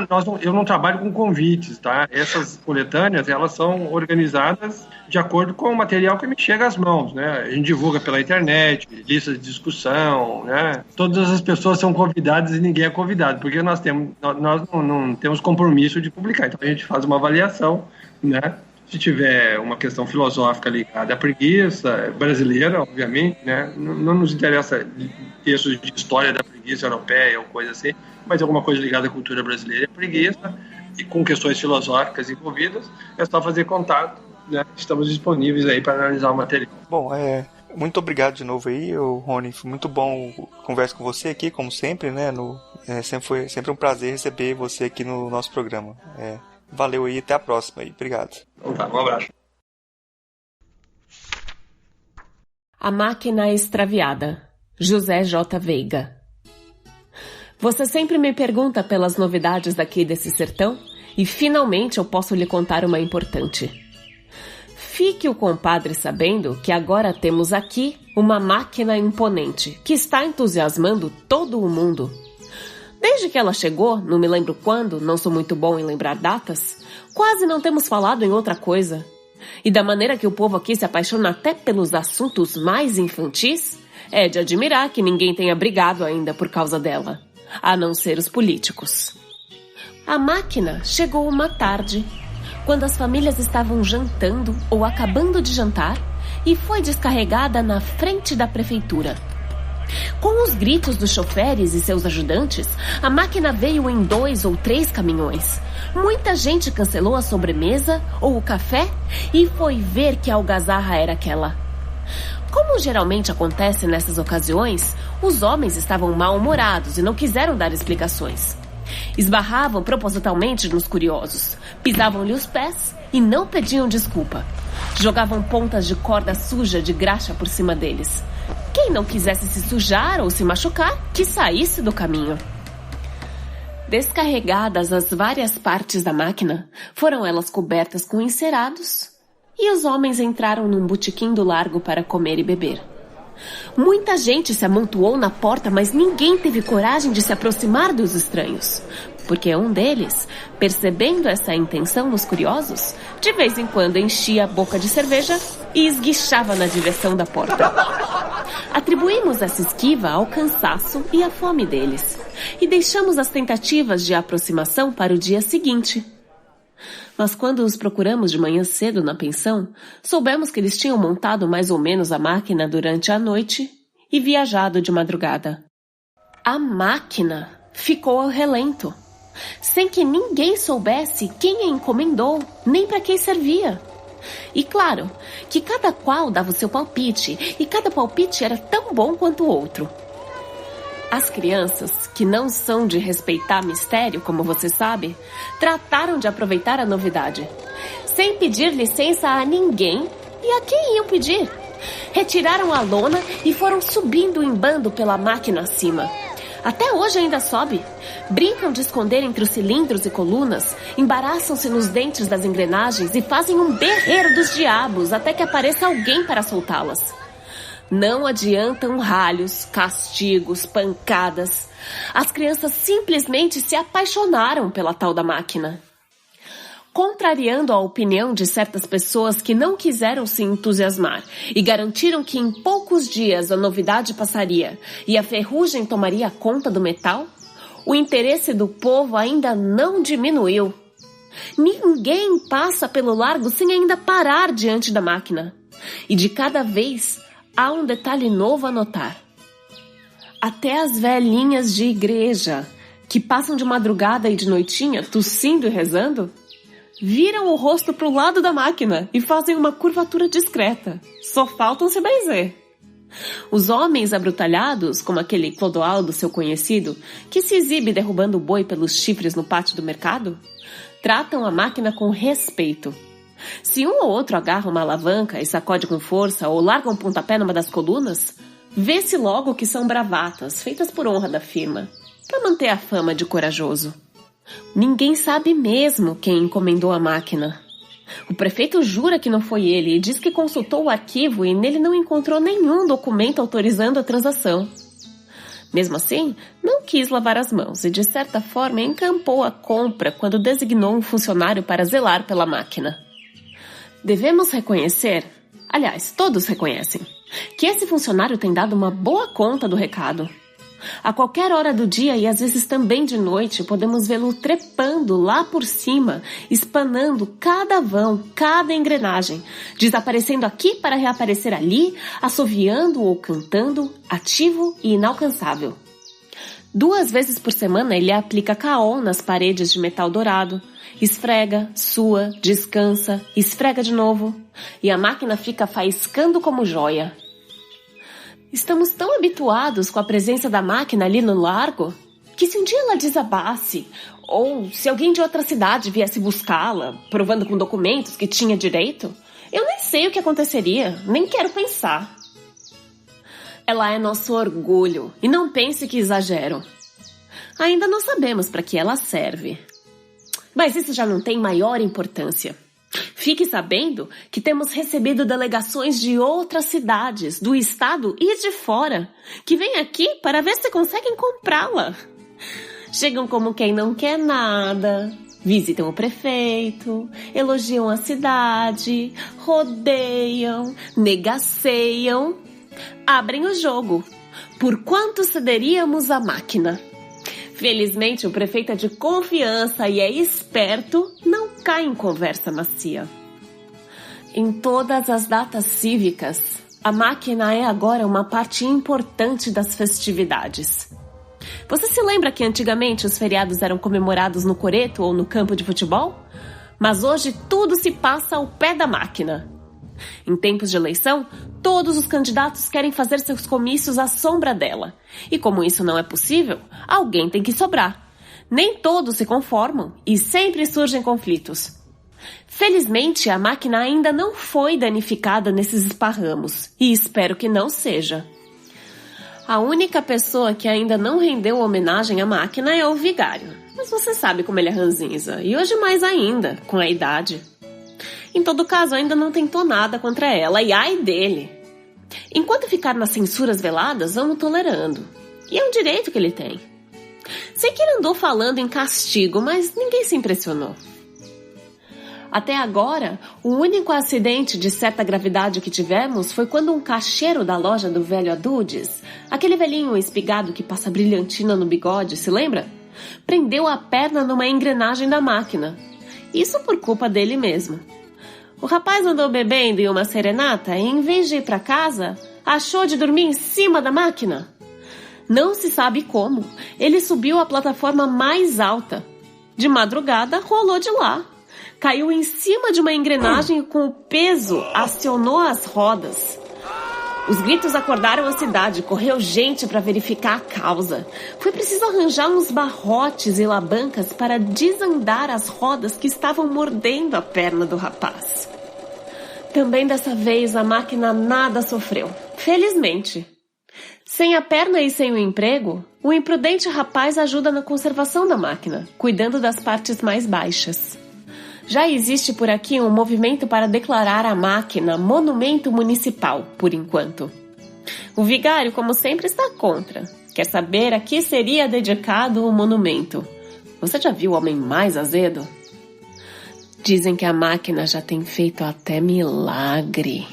eu não trabalho com convites, tá? Essas coletâneas, elas são organizadas de acordo com o material que me chega às mãos, né? A gente divulga pela internet, listas de discussão, né? Todas as pessoas são convidadas e ninguém é convidado, porque nós não temos compromisso de publicar. Então a gente faz uma avaliação, né? Se tiver uma questão filosófica ligada à preguiça brasileira, obviamente, né? Não nos interessa textos de história da preguiça europeia ou coisa assim, mas alguma coisa ligada à cultura brasileira e à preguiça, e com questões filosóficas envolvidas, é só fazer contato, né? Estamos disponíveis aí para analisar o material. Bom, muito obrigado de novo aí, Rony. Foi muito bom conversar com você aqui, como sempre, né? Foi sempre um prazer receber você aqui no nosso programa. Valeu aí, até a próxima aí. Obrigado. Então tá, um abraço. A Máquina Extraviada, José J. Veiga. Você sempre me pergunta pelas novidades daqui desse sertão, e finalmente eu posso lhe contar uma importante. Fique o compadre sabendo que agora temos aqui uma máquina imponente que está entusiasmando todo o mundo. Desde que ela chegou, não me lembro quando, não sou muito bom em lembrar datas, quase não temos falado em outra coisa. E da maneira que o povo aqui se apaixona até pelos assuntos mais infantis, é de admirar que ninguém tenha brigado ainda por causa dela, a não ser os políticos. A máquina chegou uma tarde, quando as famílias estavam jantando ou acabando de jantar, e foi descarregada na frente da prefeitura. Com os gritos dos choferes e seus ajudantes, a máquina veio em 2 ou 3 caminhões. Muita gente cancelou a sobremesa ou o café e foi ver que algazarra era aquela. Como geralmente acontece nessas ocasiões, os homens estavam mal-humorados e não quiseram dar explicações. Esbarravam propositalmente nos curiosos, pisavam-lhe os pés e não pediam desculpa. Jogavam pontas de corda suja de graxa por cima deles. Quem não quisesse se sujar ou se machucar, que saísse do caminho. Descarregadas as várias partes da máquina, foram elas cobertas com encerados e os homens entraram num botequim do largo para comer e beber. Muita gente se amontoou na porta, mas ninguém teve coragem de se aproximar dos estranhos, porque um deles, percebendo essa intenção nos curiosos, de vez em quando enchia a boca de cerveja e esguichava na direção da porta. Atribuímos essa esquiva ao cansaço e à fome deles, e deixamos as tentativas de aproximação para o dia seguinte. Mas quando os procuramos de manhã cedo na pensão, soubemos que eles tinham montado mais ou menos a máquina durante a noite e viajado de madrugada. A máquina ficou ao relento, sem que ninguém soubesse quem a encomendou, nem para quem servia. E claro, que cada qual dava o seu palpite, e cada palpite era tão bom quanto o outro. As crianças, que não são de respeitar mistério, como você sabe, trataram de aproveitar a novidade, sem pedir licença a ninguém, e a quem iam pedir? Retiraram a lona e foram subindo em bando pela máquina acima. Até hoje ainda sobe. Brincam de esconder entre os cilindros e colunas, embaraçam-se nos dentes das engrenagens e fazem um berreiro dos diabos até que apareça alguém para soltá-las. Não adiantam ralhos, castigos, pancadas. As crianças simplesmente se apaixonaram pela tal da máquina. Contrariando a opinião de certas pessoas que não quiseram se entusiasmar e garantiram que em poucos dias a novidade passaria e a ferrugem tomaria conta do metal, o interesse do povo ainda não diminuiu. Ninguém passa pelo largo sem ainda parar diante da máquina. E de cada vez há um detalhe novo a notar. Até as velhinhas de igreja, que passam de madrugada e de noitinha tossindo e rezando, viram o rosto para o lado da máquina e fazem uma curvatura discreta. Só faltam se benzer. Os homens abrutalhados, como aquele Clodoaldo, seu conhecido, que se exibe derrubando o boi pelos chifres no pátio do mercado, tratam a máquina com respeito. Se um ou outro agarra uma alavanca e sacode com força ou larga um pontapé numa das colunas, vê-se logo que são bravatas, feitas por honra da firma, para manter a fama de corajoso. Ninguém sabe mesmo quem encomendou a máquina. O prefeito jura que não foi ele e diz que consultou o arquivo e nele não encontrou nenhum documento autorizando a transação. Mesmo assim, não quis lavar as mãos e, de certa forma, encampou a compra quando designou um funcionário para zelar pela máquina. Devemos reconhecer, aliás, todos reconhecem, que esse funcionário tem dado uma boa conta do recado. A qualquer hora do dia e às vezes também de noite, podemos vê-lo trepando lá por cima, espanando cada vão, cada engrenagem, desaparecendo aqui para reaparecer ali, assoviando ou cantando, ativo e inalcançável. 2 vezes por semana ele aplica caol nas paredes de metal dourado, esfrega, sua, descansa, esfrega de novo, e a máquina fica faiscando como joia. Estamos tão habituados com a presença da máquina ali no largo, que se um dia ela desabasse, ou se alguém de outra cidade viesse buscá-la, provando com documentos que tinha direito, eu nem sei o que aconteceria, nem quero pensar. Ela é nosso orgulho, e não pense que exagero. Ainda não sabemos para que ela serve. Mas isso já não tem maior importância. Fique sabendo que temos recebido delegações de outras cidades, do estado e de fora, que vêm aqui para ver se conseguem comprá-la. Chegam como quem não quer nada, visitam o prefeito, elogiam a cidade, rodeiam, negociam, abrem o jogo. Por quanto cederíamos a máquina? Felizmente, o prefeito é de confiança e é esperto, não cai em conversa macia. Em todas as datas cívicas, a máquina é agora uma parte importante das festividades. Você se lembra que antigamente os feriados eram comemorados no coreto ou no campo de futebol? Mas hoje tudo se passa ao pé da máquina. Em tempos de eleição, todos os candidatos querem fazer seus comícios à sombra dela. E como isso não é possível, alguém tem que sobrar. Nem todos se conformam e sempre surgem conflitos. Felizmente, a máquina ainda não foi danificada nesses esparramos e espero que não seja. A única pessoa que ainda não rendeu homenagem à máquina é o vigário. Mas você sabe como ele é ranzinza, e hoje mais ainda, com a idade. Em todo caso, ainda não tentou nada contra ela, e ai dele. Enquanto ficar nas censuras veladas, vamos tolerando. E é um direito que ele tem. Sei que ele andou falando em castigo, mas ninguém se impressionou. Até agora, o único acidente de certa gravidade que tivemos foi quando um caixeiro da loja do velho Adudes, aquele velhinho espigado que passa brilhantina no bigode, se lembra? Prendeu a perna numa engrenagem da máquina. Isso por culpa dele mesmo. O rapaz andou bebendo em uma serenata e, em vez de ir para casa, achou de dormir em cima da máquina. Não se sabe como, ele subiu a plataforma mais alta. De madrugada, rolou de lá. Caiu em cima de uma engrenagem e com o peso acionou as rodas. Os gritos acordaram a cidade, correu gente para verificar a causa. Foi preciso arranjar uns barrotes e lavancas para desandar as rodas que estavam mordendo a perna do rapaz. Também dessa vez a máquina nada sofreu, felizmente. Sem a perna e sem o emprego, o imprudente rapaz ajuda na conservação da máquina, cuidando das partes mais baixas. Já existe por aqui um movimento para declarar a máquina monumento municipal, por enquanto. O vigário, como sempre, está contra. Quer saber a que seria dedicado o monumento. Você já viu o homem mais azedo? Dizem que a máquina já tem feito até milagre.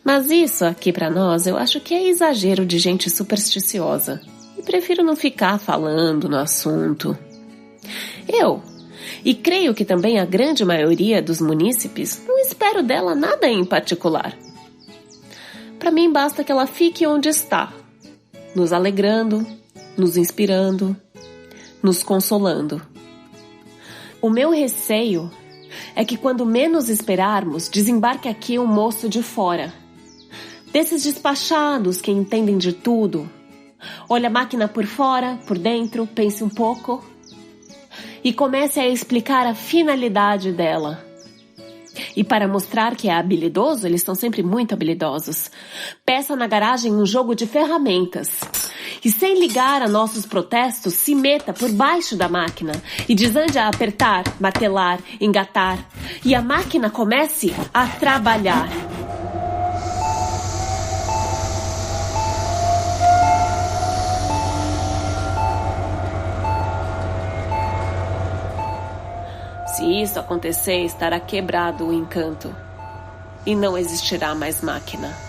Mas isso aqui para nós eu acho que é exagero de gente supersticiosa. E prefiro não ficar falando no assunto. E creio que também a grande maioria dos munícipes não espero dela nada em particular. Para mim basta que ela fique onde está, nos alegrando, nos inspirando, nos consolando. O meu receio é que quando menos esperarmos, desembarque aqui um moço de fora, desses despachados que entendem de tudo. Olha a máquina por fora, por dentro, pense um pouco e comece a explicar a finalidade dela. E para mostrar que é habilidoso, eles são sempre muito habilidosos, peça na garagem um jogo de ferramentas. E sem ligar a nossos protestos, se meta por baixo da máquina e desande a apertar, martelar, engatar. E a máquina comece a trabalhar. Se isso acontecer, estará quebrado o encanto e não existirá mais máquina.